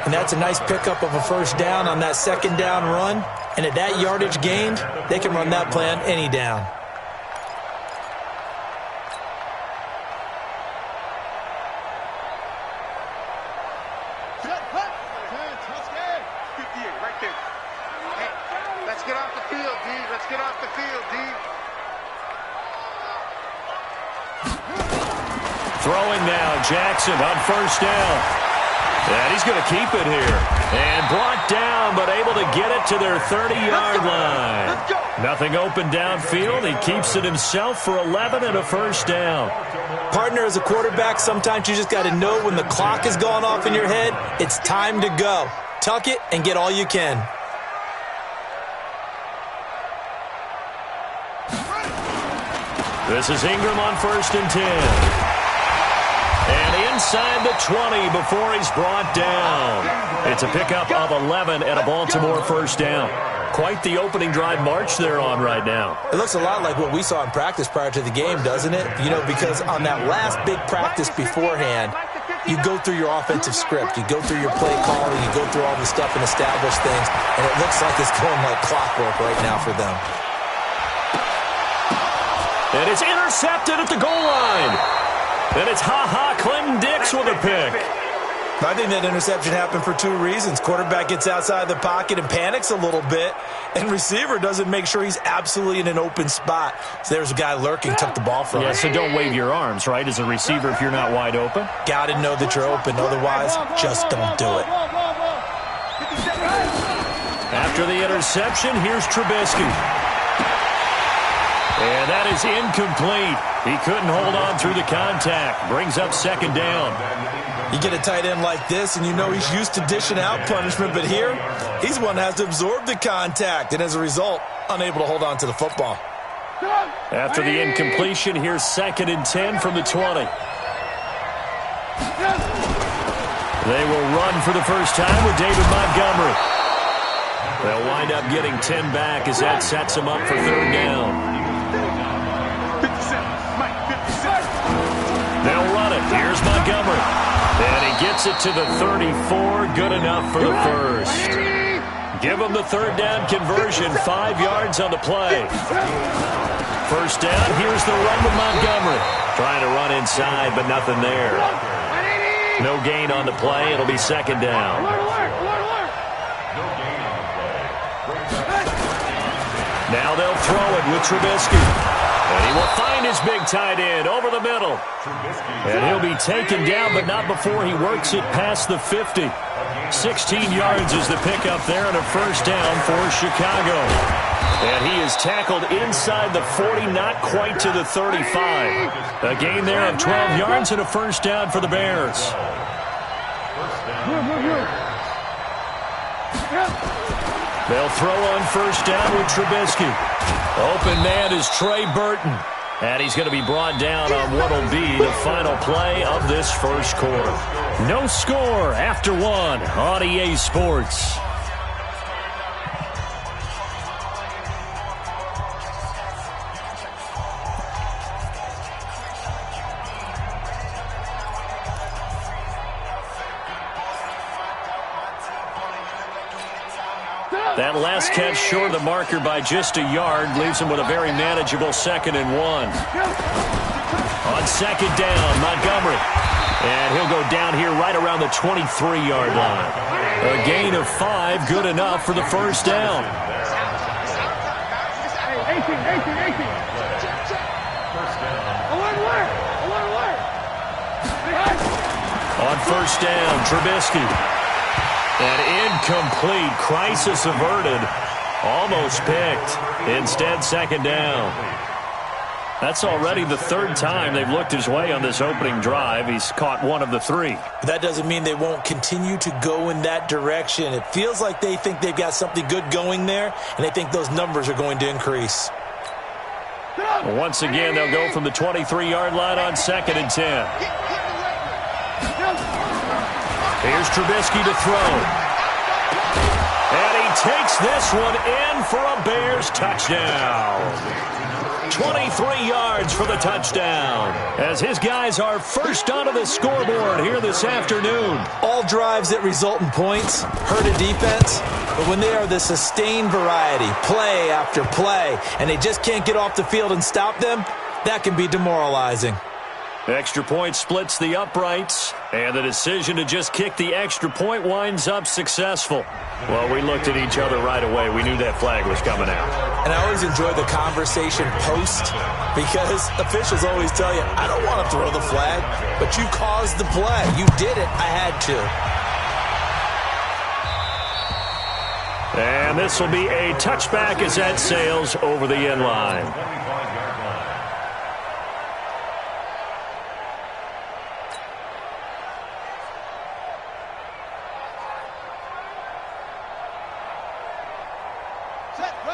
And that's a nice pickup of a first down on that second down run. And at that yardage gained, they can run that play on any down. Throwing now, Jackson on first down. And he's going to keep it here. And brought down, but able to get it to their 30-yard line. Nothing open downfield. He keeps it himself for 11 and a first down. Partner, as a quarterback, sometimes you just got to know when the clock is going off in your head, it's time to go. Tuck it and get all you can. This is Ingram on 1st and 10. And inside the 20 before he's brought down. It's a pickup of 11 and a Baltimore first down. Quite the opening drive march they're on right now. It looks a lot like what we saw in practice prior to the game, doesn't it? You know, because on that last big practice beforehand, you go through your offensive script. You go through your play calling. You go through all the stuff and establish things. And it looks like it's going like clockwork right now for them. And it's intercepted at the goal line. And it's Clinton Dix with a pick. I think that interception happened for two reasons. Quarterback gets outside the pocket and panics a little bit, and receiver doesn't make sure he's absolutely in an open spot. So there's a guy lurking, took the ball from him. Yeah, so don't wave your arms, right, as a receiver if you're not wide open? Got to know that you're open. Otherwise, just don't do it. After the interception, here's Trubisky. And that is incomplete. He couldn't hold on through the contact. Brings up second down. You get a tight end like this, and you know he's used to dishing out punishment, but here, he's the one that has to absorb the contact, and as a result, unable to hold on to the football. After the incompletion, here's 2nd and 10 from the 20. They will run for the first time with David Montgomery. They'll wind up getting 10 back as that sets them up for third down. They'll run it. Here's Montgomery. And he gets it to the 34. Good enough for the first. Give him the third down conversion. 5 yards on the play. First down. Here's the run with Montgomery. Trying to run inside, but nothing there. No gain on the play. It'll be second down. Now they'll throw it with Trubisky. And he will find his big tight end over the middle. And he'll be taken down, but not before he works it past the 50. 16 yards is the pickup there and a first down for Chicago. And he is tackled inside the 40, not quite to the 35. A gain there of 12 yards and a first down for the Bears. They'll throw on first down with Trubisky. Open man is Trey Burton. And he's going to be brought down on what will be the final play of this first quarter. No score after one on EA Sports. That last catch short of the marker by just a yard leaves him with a very manageable 2nd and 1. On second down, Montgomery. And he'll go down here right around the 23-yard line. A gain of 5, good enough for the first down. 18. On first down, Trubisky. An incomplete, crisis averted, almost picked. Instead, second down. That's already the third time they've looked his way on this opening drive. He's caught one of the 3. That doesn't mean they won't continue to go in that direction. It feels like they think they've got something good going there, and they think those numbers are going to increase. Once again, they'll go from the 23-yard line on 2nd and 10. Here's Trubisky to throw. And he takes this one in for a Bears touchdown. 23 yards for the touchdown. As his guys are first onto the scoreboard here this afternoon. All drives that result in points hurt a defense, but when they are the sustained variety, play after play, and they just can't get off the field and stop them, that can be demoralizing. Extra point splits the uprights, and the decision to just kick the extra point winds up successful. Well, we looked at each other right away. We knew that flag was coming out. And I always enjoy the conversation post, because officials always tell you, I don't want to throw the flag, but you caused the play. You did it. I had to. And this will be a touchback as that sails over the end line.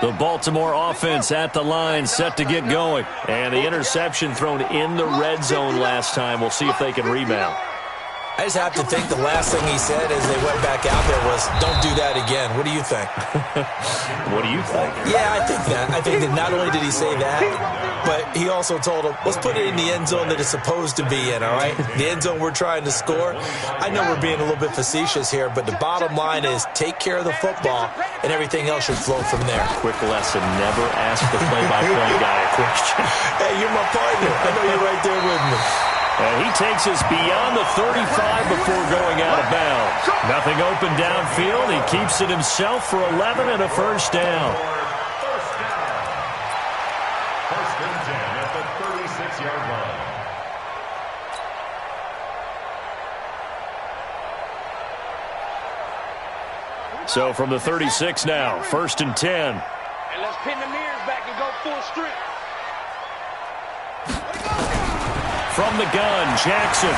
The Baltimore offense at the line, set to get going. And the interception thrown in the red zone last time. We'll see if they can rebound. I just have to think the last thing he said as they went back out there was, don't do that again. What do you think? What do you think? Yeah, I think that. I think that not only did he say that, but he also told him, let's put it in the end zone that it's supposed to be in, all right? The end zone we're trying to score. I know we're being a little bit facetious here, but the bottom line is take care of the football, and everything else should flow from there. Quick lesson, never ask the play-by-play guy a question. Hey, you're my partner. I know you're right there with me. And he takes us beyond the 35 before going out of bounds. Nothing open downfield. He keeps it himself for 11 and a first down. First and 10 at the 36-yard line. So from the 36 now, first and 10. And let's pin the mirrors back and go full strength. From the gun, Jackson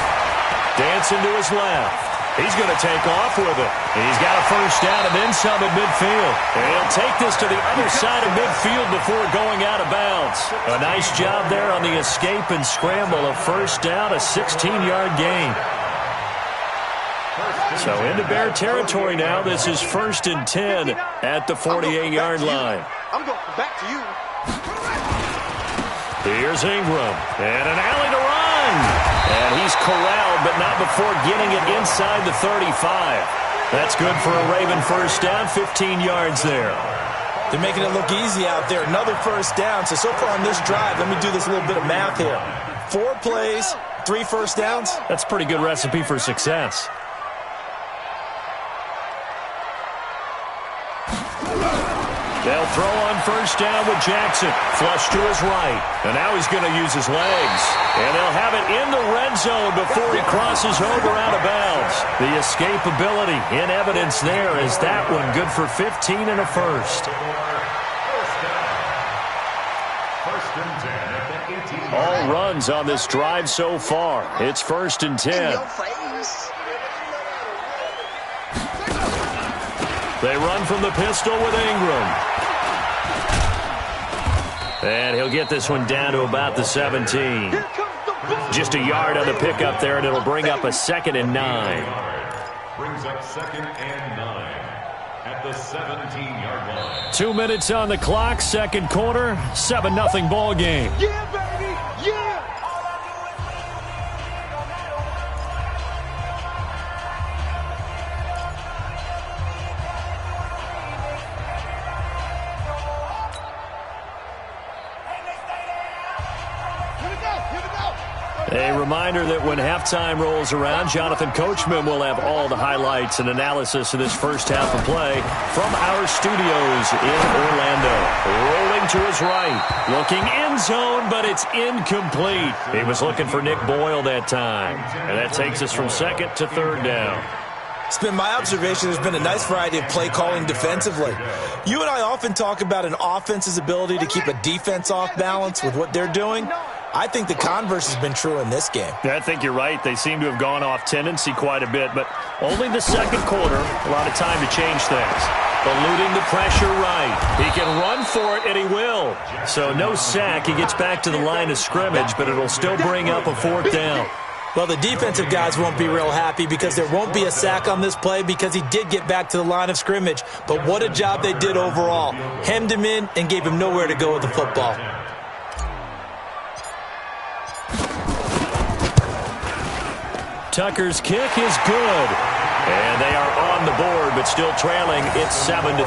dancing to his left. He's going to take off with it. He's got a first down and then some at midfield. And he'll take this to the other side of midfield before going out of bounds. A nice job there on the escape and scramble. A first down, a 16-yard gain. So into Bear territory now. This is first and 10 at the 48-yard line. I'm going back to you. Here's Ingram, and an alley to run. And he's corralled, but not before getting it inside the 35. That's good for a Raven first down, 15 yards there. They're making it look easy out there. Another first down. So far on this drive, let me do this little bit of math here. 4 plays, 3 first downs. That's a pretty good recipe for success. They'll throw on first down with Jackson. Flush to his right. And now he's going to use his legs. And they'll have it in the red zone before he crosses over out of bounds. The escapability in evidence there is that one good for 15 and a first. First and 10 at the 18. All runs on this drive so far. It's first and 10. They run from the pistol with Ingram. And he'll get this one down to about the 17. Just a yard on the pickup there, and it'll bring up a 2nd and 9. Brings up 2nd and 9 at the 17-yard line. 2 minutes on the clock, second quarter, 7-0 ball game. Yeah, baby, yeah. A reminder that when halftime rolls around, Jonathan Coachman will have all the highlights and analysis of this first half of play from our studios in Orlando. Rolling to his right, looking end zone, but it's incomplete. He was looking for Nick Boyle that time, and that takes us from 2nd to 3rd down. It's been my observation there's been a nice variety of play calling defensively. You and I often talk about an offense's ability to keep a defense off balance with what they're doing. I think the converse has been true in this game. I think you're right. They seem to have gone off tendency quite a bit, but only the second quarter, a lot of time to change things. Eluding the pressure right. He can run for it, and he will. So no sack. He gets back to the line of scrimmage, but it'll still bring up a 4th down. Well, the defensive guys won't be real happy because there won't be a sack on this play because he did get back to the line of scrimmage. But what a job they did overall. Hemmed him in and gave him nowhere to go with the football. Tucker's kick is good. And they are on the board, but still trailing. It's 7-3.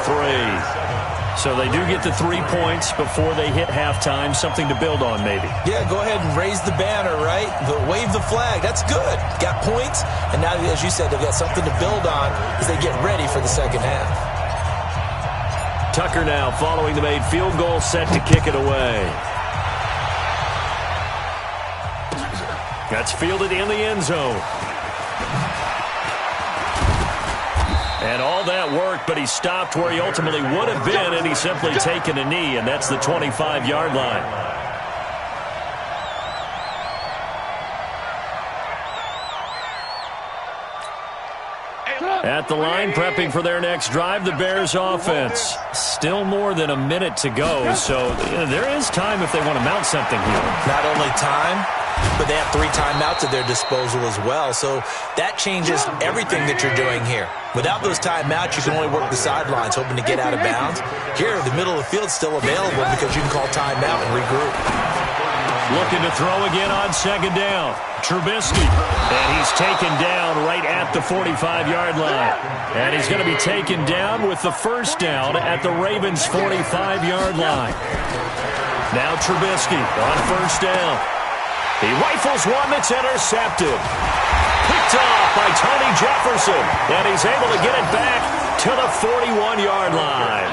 So they do get the 3 points before they hit halftime. Something to build on, maybe. Yeah, go ahead and raise the banner, right? Wave the flag. That's good. Got points. And now, as you said, they've got something to build on as they get ready for the second half. Tucker now following the made field goal, set to kick it away. That's fielded in the end zone. And all that worked, but he stopped where he ultimately would have been, and he's simply taken a knee, and that's the 25-yard line. At the line, prepping for their next drive, the Bears offense. Still more than a minute to go, so there is time if they want to mount something here. Not only time, but they have 3 timeouts at their disposal as well. So that changes everything that you're doing here. Without those timeouts, you can only work the sidelines, hoping to get out of bounds. Here, the middle of the field's still available because you can call timeout and regroup. Looking to throw again on second down. Trubisky. And he's taken down right at the 45-yard line. And he's going to be taken down with the first down at the Ravens' 45-yard line. Now Trubisky on first down. He rifles one that's intercepted. Picked off by Tony Jefferson. And he's able to get it back to the 41-yard line.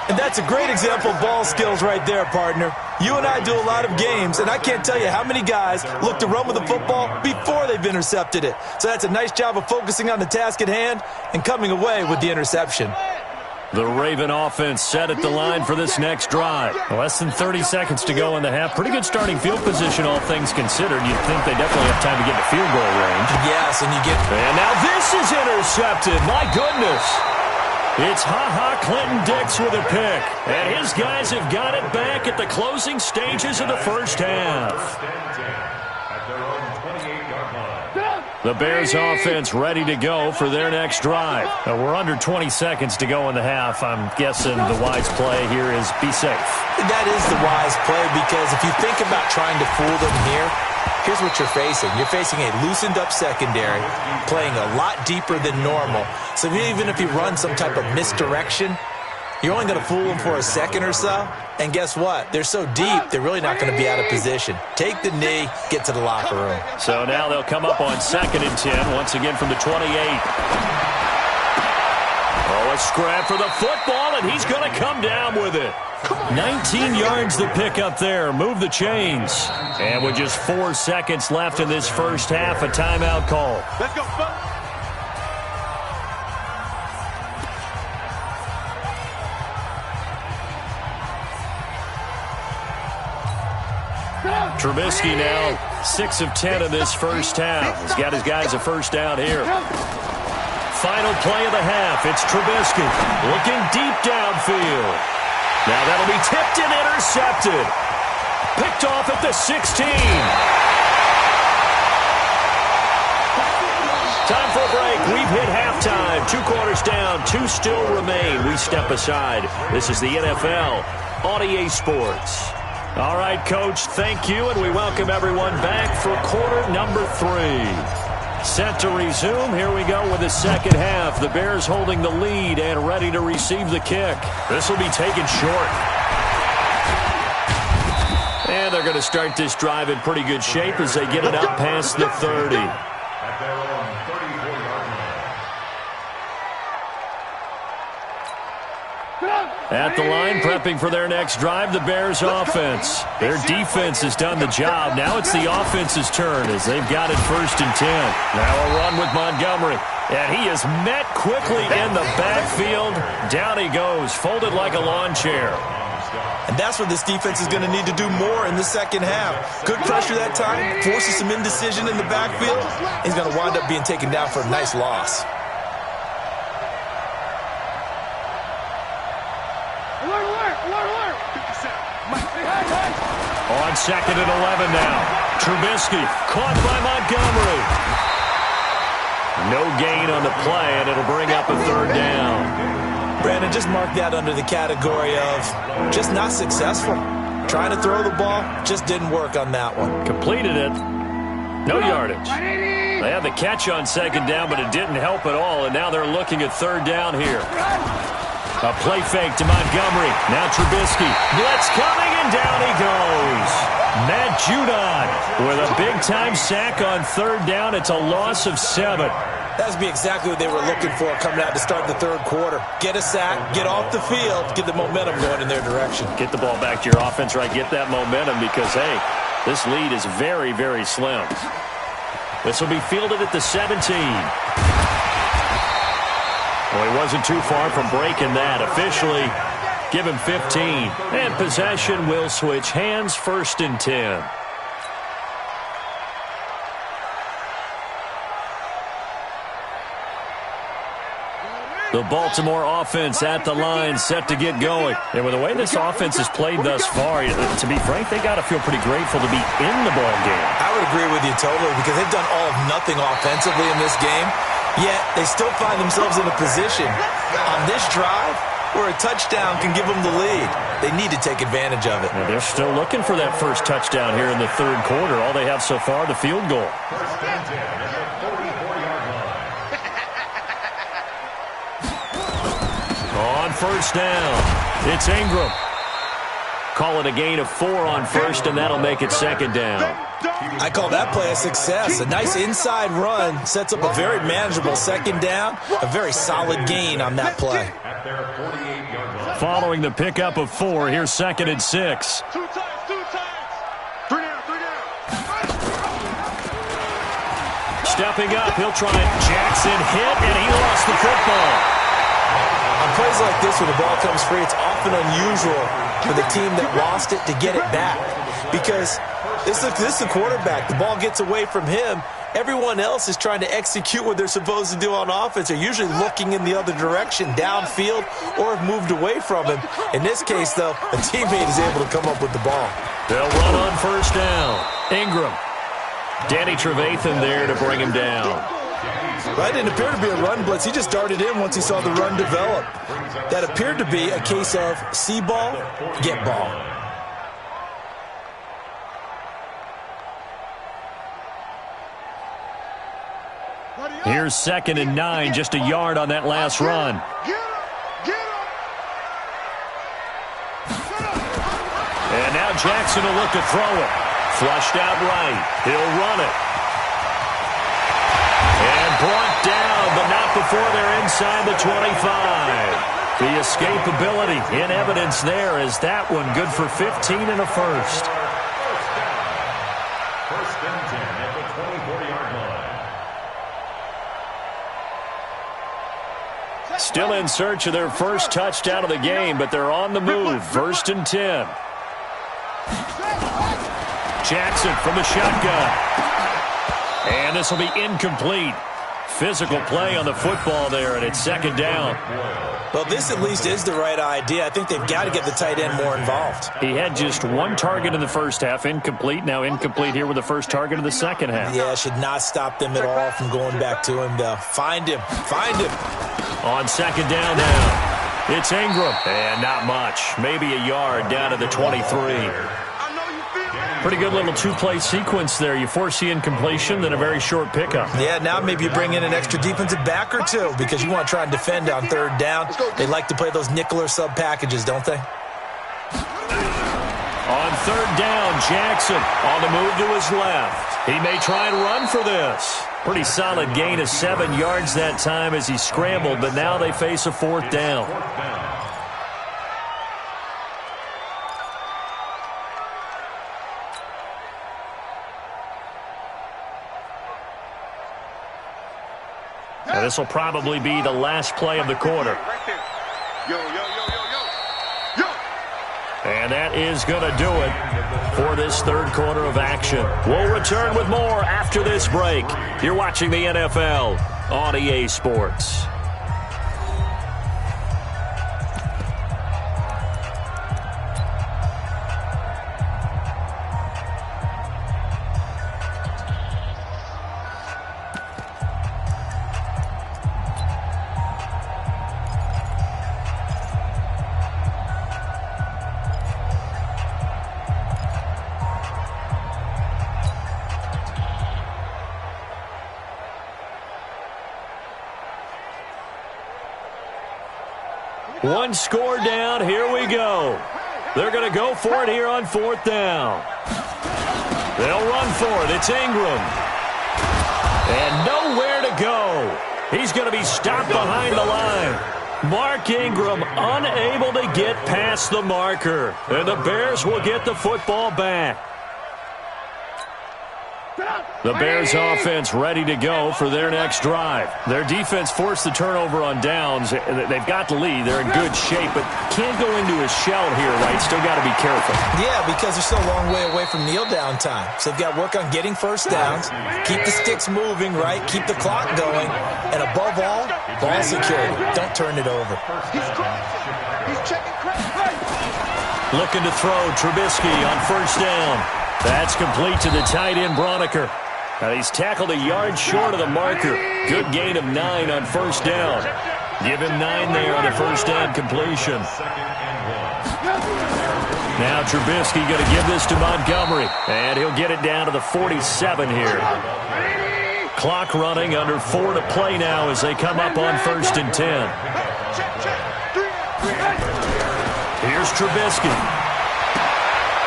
And that's a great example of ball skills right there, partner. You and I do a lot of games, and I can't tell you how many guys look to run with the football before they've intercepted it. So that's a nice job of focusing on the task at hand and coming away with the interception. The Raven offense set at the line for this next drive. Less than 30 seconds to go in the half. Pretty good starting field position, all things considered. You'd think they definitely have time to get to field goal range. Yes, and you get... And now this is intercepted. My goodness. It's Ha-Ha Clinton Dix with a pick. And his guys have got it back at the closing stages of the first half. The Bears offense ready to go for their next drive. We're under 20 seconds to go in the half. I'm guessing the wise play here is be safe. That is the wise play because if you think about trying to fool them here, here's what you're facing. You're facing a loosened-up secondary, playing a lot deeper than normal. So even if you run some type of misdirection, you're only going to fool them for a second or so. And guess what? They're so deep, they're really not going to be out of position. Take the knee, get to the locker room. So now they'll come up on 2nd and 10, once again from the 28. Oh, a scrap for the football, and he's going to come down with it. 19 yards to pick up there. Move the chains. And with just 4 seconds left in this first half, a timeout call. Let's go, folks. Trubisky now 6 of 10 in this first half. He's got his guys a first down here. Final play of the half. It's Trubisky looking deep downfield. Now that'll be tipped and intercepted. Picked off at the 16. Time for a break. We've hit halftime. 2 quarters down. 2 still remain. We step aside. This is the NFL on EA Sports. All right, Coach, thank you, and we welcome everyone back for quarter number 3. Set to resume. Here we go with the second half. The Bears holding the lead and ready to receive the kick. This will be taken short. And they're going to start this drive in pretty good shape as they get it up past the 30. At their own 34-yard line. At the line, prepping for their next drive, the Bears offense. Their defense has done the job. Now it's the offense's turn as they've got it 1st and 10. Now a run with Montgomery. And he is met quickly in the backfield. Down he goes, folded like a lawn chair. And that's what this defense is going to need to do more in the second half. Good pressure that time, forces some indecision in the backfield. He's going to wind up being taken down for a nice loss. On 2nd and 11 now. Trubisky caught by Montgomery. No gain on the play, and it'll bring up a 3rd down. Brandon, just mark that under the category of just not successful. Trying to throw the ball, just didn't work on that one. Completed it. No yardage. They had the catch on 2nd down, but it didn't help at all, and now they're looking at 3rd down here. A play fake to Montgomery. Now Trubisky. Blitz coming, and down he goes. Matt Judon with a big-time sack on 3rd down. It's a loss of 7. That's be exactly what they were looking for coming out to start the 3rd quarter. Get a sack, get off the field, get the momentum going in their direction. Get the ball back to your offense, right? Get that momentum because, hey, this lead is very, very slim. This will be fielded at the 17. Well, he wasn't too far from breaking that. Officially, give him 15. And possession will switch hands, 1st and 10. The Baltimore offense at the line, set to get going. And with the way this offense has played thus far, to be frank, they got to feel pretty grateful to be in the ball game. I would agree with you totally because they've done all of nothing offensively in this game, yet they still find themselves in a position on this drive where a touchdown can give them the lead. They need to take advantage of it. Well, they're still looking for that first touchdown here in the third quarter. All they have so far, the field goal. First and 10 at the 44-yard line. On first down, it's Ingram. Call it a gain of 4 on first, and that'll make it second down. I call that play a success. A nice inside run sets up a very manageable second down, a very solid gain on that play. At their 48-yard line. Following the pickup of 4, here's second and 6. 2 times. 3 down. Stepping up, he'll try it. Jackson hit, and he lost the football. On plays like this where the ball comes free, it's often unusual for the team that lost it to get it back because this is the quarterback. The ball gets away from him. Everyone else is trying to execute what they're supposed to do on offense. They're usually looking in the other direction, downfield, or have moved away from him. In this case, though, a teammate is able to come up with the ball. They'll run on first down. Ingram. Danny Trevathan there to bring him down. That didn't appear to be a run blitz. He just darted in once he saw the run develop. That appeared to be a case of see ball, get ball. Here's second and 9, just a yard on that last run. And now Jackson will look to throw it. Flushed out right. He'll run it. And brought down, but not before they're inside the 25. The escapability in evidence there is that one good for 15 and a first. First and 10 at the 24-yard line. Still in search of their first touchdown of the game, but they're on the move. First and 10. Jackson from the shotgun. And this will be incomplete. Physical play on the football there, and it's second down. Well, this at least is the right idea. I think they've got to get the tight end more involved. He had just one target in the first half, incomplete. Now incomplete here with the first target of the second half. Yeah, should not stop them at all from going back to him, though. Find him. On second down now, it's Ingram. And not much. Maybe a yard down to the 23. Pretty good little two-play sequence there. You force the incompletion, then a very short pickup. Yeah, now maybe you bring in an extra defensive back or two because you want to try and defend on third down. They like to play those nickel or sub packages, don't they? On third down, Jackson on the move to his left. He may try and run for this. Pretty solid gain of 7 yards that time as he scrambled, but now they face a fourth down. Now this will probably be the last play of the quarter. And that is going to do it for this third quarter of action. We'll return with more after this break. You're watching the NFL on EA Sports. One score down. Here we go. They're going to go for it here on fourth down. They'll run for it. It's Ingram. And nowhere to go. He's going to be stopped behind the line. Mark Ingram unable to get past the marker. And the Bears will get the football back. The Bears offense ready to go for their next drive. Their defense forced the turnover on downs. They've got the lead. They're in good shape, but can't go into a shell here, right? Still got to be careful. Yeah, because they're still a long way away from kneel down time. So they've got to work on getting first downs, keep the sticks moving, right? Keep the clock going, and above all, ball security. Don't turn it over. He's checking credit. Looking to throw, Trubisky on first down. That's complete to the tight end, Broniker. Now he's tackled a yard short of the marker. Good gain of 9 on first down. Give him 9 there on the first down completion. Now Trubisky going to give this to Montgomery. And he'll get it down to the 47 here. Clock running, under 4 to play now as they come up on first and 10. Here's Trubisky.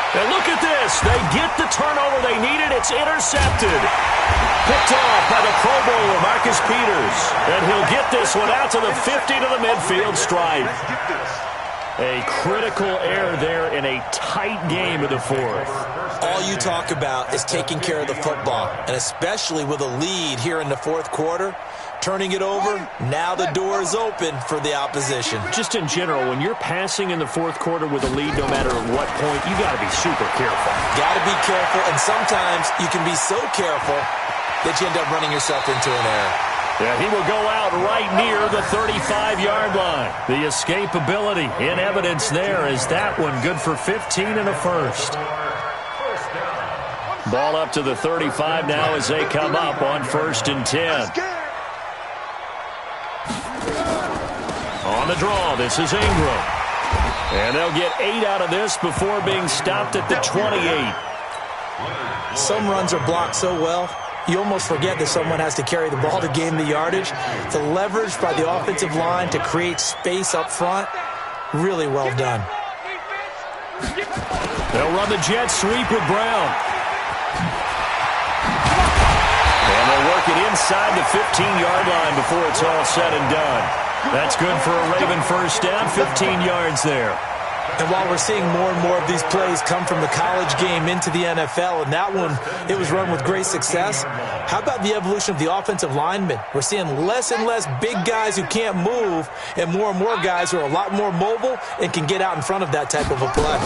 And look at this. They get the turnover they needed. It's intercepted. Picked off by the Pro Bowler, Marcus Peters. And he'll get this one out to the 50 to the midfield stripe. A critical error there in a tight game of the fourth. All you talk about is taking care of the football, and especially with a lead here in the fourth quarter. Turning it over, now the door is open for the opposition. Just in general, when you're passing in the fourth quarter with a lead, no matter at what point, you got to be super careful. Got to be careful, and sometimes you can be so careful that you end up running yourself into an error. Yeah, he will go out right near the 35-yard line. The escapability in evidence there is that one good for 15 and a first. Ball up to the 35 now as they come up on first and 10. On the draw, this is Ingram. And they'll get 8 out of this before being stopped at the 28. Some runs are blocked so well, you almost forget that someone has to carry the ball to gain the yardage. The leverage by the offensive line to create space up front, really well done. They'll run the jet sweep with Brown. And they'll work it inside the 15-yard line before it's all said and done. That's good for a Raven first down, 15 yards there. And while we're seeing more and more of these plays come from the college game into the NFL, and that one, it was run with great success, how about the evolution of the offensive linemen? We're seeing less and less big guys who can't move and more guys who are a lot more mobile and can get out in front of that type of a play.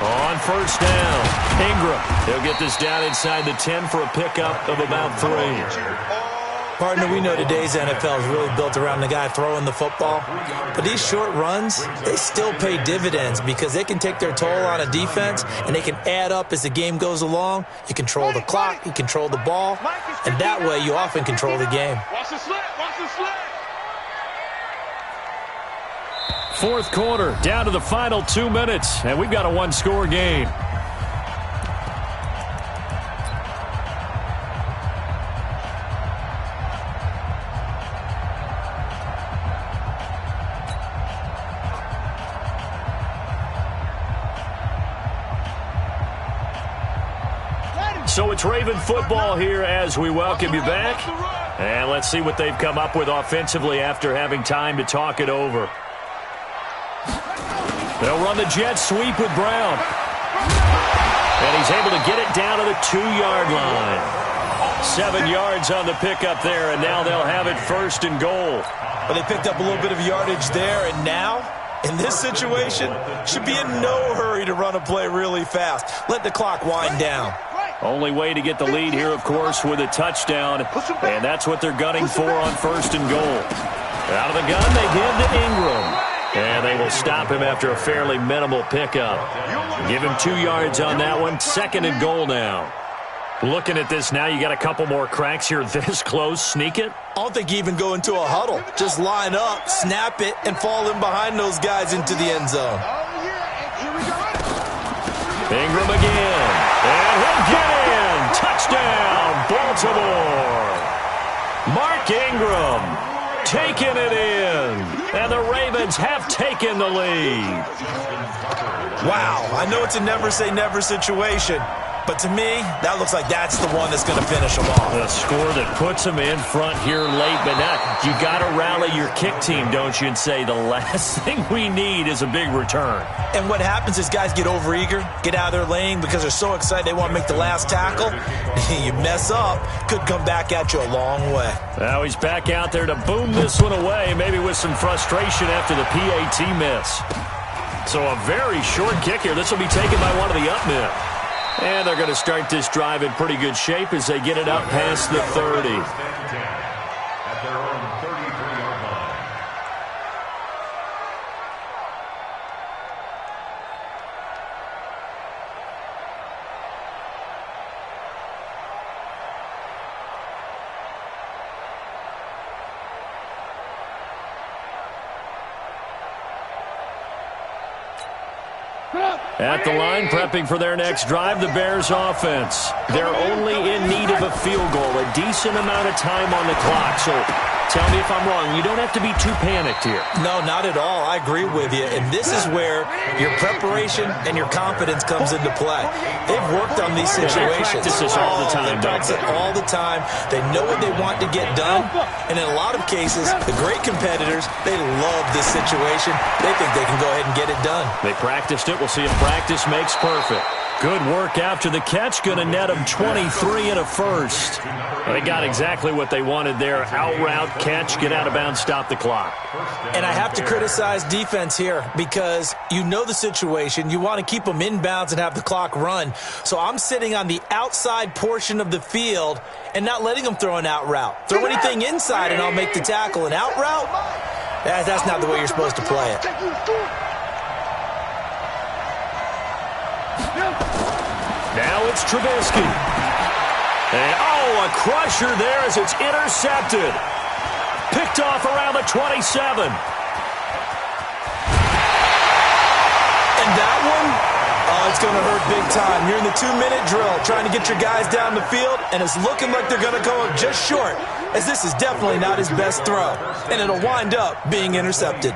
On first down, Ingram. He'll get this down inside the 10 for a pickup of about 3. Partner, we know today's NFL is really built around the guy throwing the football. But these short runs, they still pay dividends because they can take their toll on a defense and they can add up as the game goes along. You control the clock, you control the ball, and that way you often control the game. Watch the slant, watch the slant. Fourth quarter, down to the final 2 minutes, and we've got a one-score game. So it's Raven football here as we welcome you back. And let's see what they've come up with offensively after having time to talk it over. They'll run the jet sweep with Brown. And he's able to get it down to the 2-yard line. 7 yards on the pickup there, and now they'll have it first and goal. But they picked up a little bit of yardage there, and now, in this situation, should be in no hurry to run a play really fast. Let the clock wind down. Only way to get the lead here, of course, with a touchdown. And that's what they're gunning for on first and goal. Out of the gun, they give to Ingram. And they will stop him after a fairly minimal pickup. Give him 2 yards on that one. Second and goal now. Looking at this now, you got a couple more cracks here this close. Sneak it? I don't think you even go into a huddle. Just line up, snap it, and fall in behind those guys into the end zone. Ingram again. And he'll get in. Touchdown, Baltimore. Mark Ingram taking it in. And the Ravens have taken the lead. Wow, I know it's a never-say-never situation, But to me, that looks like that's the one that's going to finish them off. The score that puts them in front here late. But now you got to rally your kick team, don't you, and say the last thing we need is a big return. And what happens is guys get overeager, get out of their lane because they're so excited they want to make the last tackle. You mess up, could come back at you a long way. Now he's back out there to boom this one away, maybe with some frustration after the PAT miss. So a very short kick here. This will be taken by one of the up men. And they're going to start this drive in pretty good shape as they get it up past the 30. At their own 33-yard line. At the line, prepping for their next drive, the Bears offense. They're only in need of a field goal, a decent amount of time on the clock. So tell me if I'm wrong. You don't have to be too panicked here. No, not at all. I agree with you. And this is where your preparation and your confidence comes into play. They've worked on these situations. They practice this all the time, They practice it all the time. They know what they want to get done. And in a lot of cases, the great competitors, they love this situation. They think they can go ahead and get it done. They practiced it. We'll see if practice makes perfect. Good work after the catch. Going to net them 23 and a first. They got exactly what they wanted there. Out route, catch, get out of bounds, stop the clock. And I have to criticize defense here because you know the situation. You want to keep them inbounds and have the clock run. So I'm sitting on the outside portion of the field and not letting them throw an out route. Throw anything inside and I'll make the tackle. An out route? That's not the way you're supposed to play it. Now it's Trubisky. And, a crusher there as it's intercepted. Picked off around the 27. And that one, it's going to hurt big time. You're in the 2-minute drill trying to get your guys down the field, and it's looking like they're going to go just short, as this is definitely not his best throw. And it'll wind up being intercepted.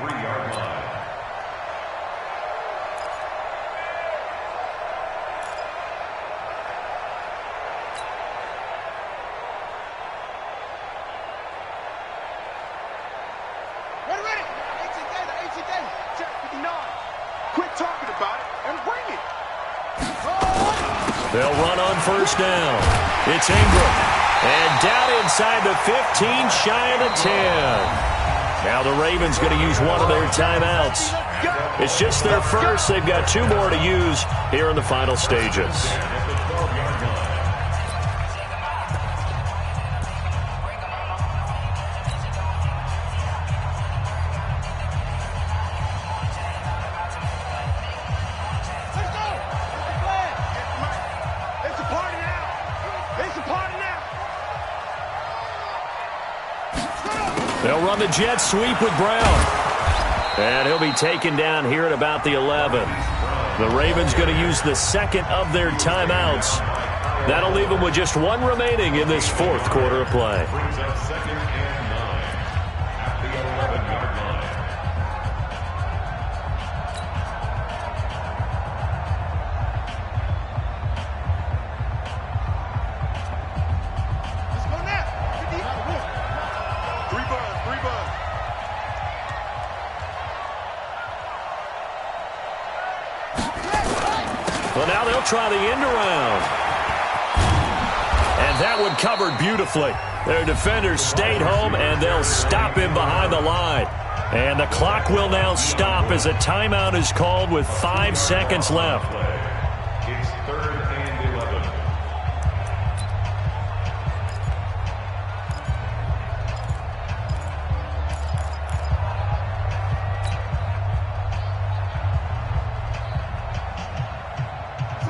They'll run on first down. It's Ingram. And down inside the 15, shy of the 10. Now the Ravens going to use one of their timeouts. It's just their first. They've got 2 more to use here in the final stages. They'll run the jet sweep with Brown. And he'll be taken down here at about the 11. The Ravens going to use the second of their timeouts. That'll leave them with just 1 remaining in this 4th quarter of play. Brings up 2nd and 9 at the 11-yard line. Let's go now. 3 buzz. Well, now they'll try the end around. And that one covered beautifully. Their defenders stayed home, and they'll stop him behind the line. And the clock will now stop as a timeout is called with 5 seconds left. It's 3rd and 11.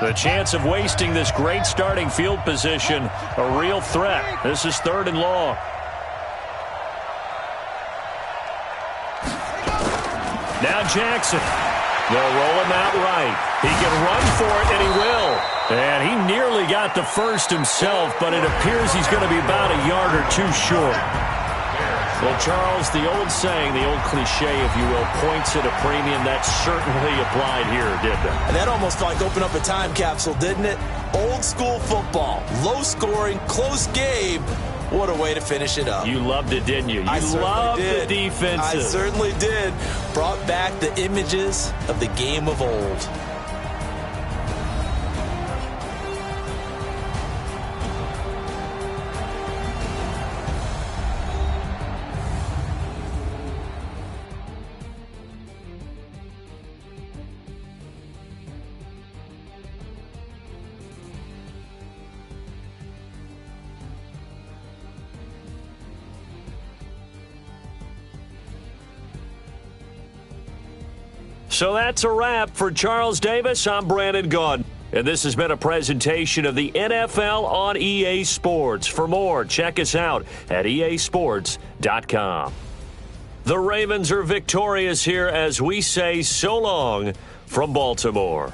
The chance of wasting this great starting field position, a real threat. This is 3rd and long. Now Jackson. They'll roll him out right. He can run for it, and he will. And he nearly got the first himself, but it appears he's going to be about a yard or 2 short. Well, Charles, the old saying, the old cliche, if you will, points at a premium, that certainly applied here, didn't it? And that almost like opened up a time capsule, didn't it? Old school football, low scoring, close game. What a way to finish it up. You loved it, didn't you? I You loved did. the defenses. I certainly did. Brought back the images of the game of old. So that's a wrap for Charles Davis. I'm Brandon Gaudin. And this has been a presentation of the NFL on EA Sports. For more, check us out at easports.com. The Ravens are victorious here as we say so long from Baltimore.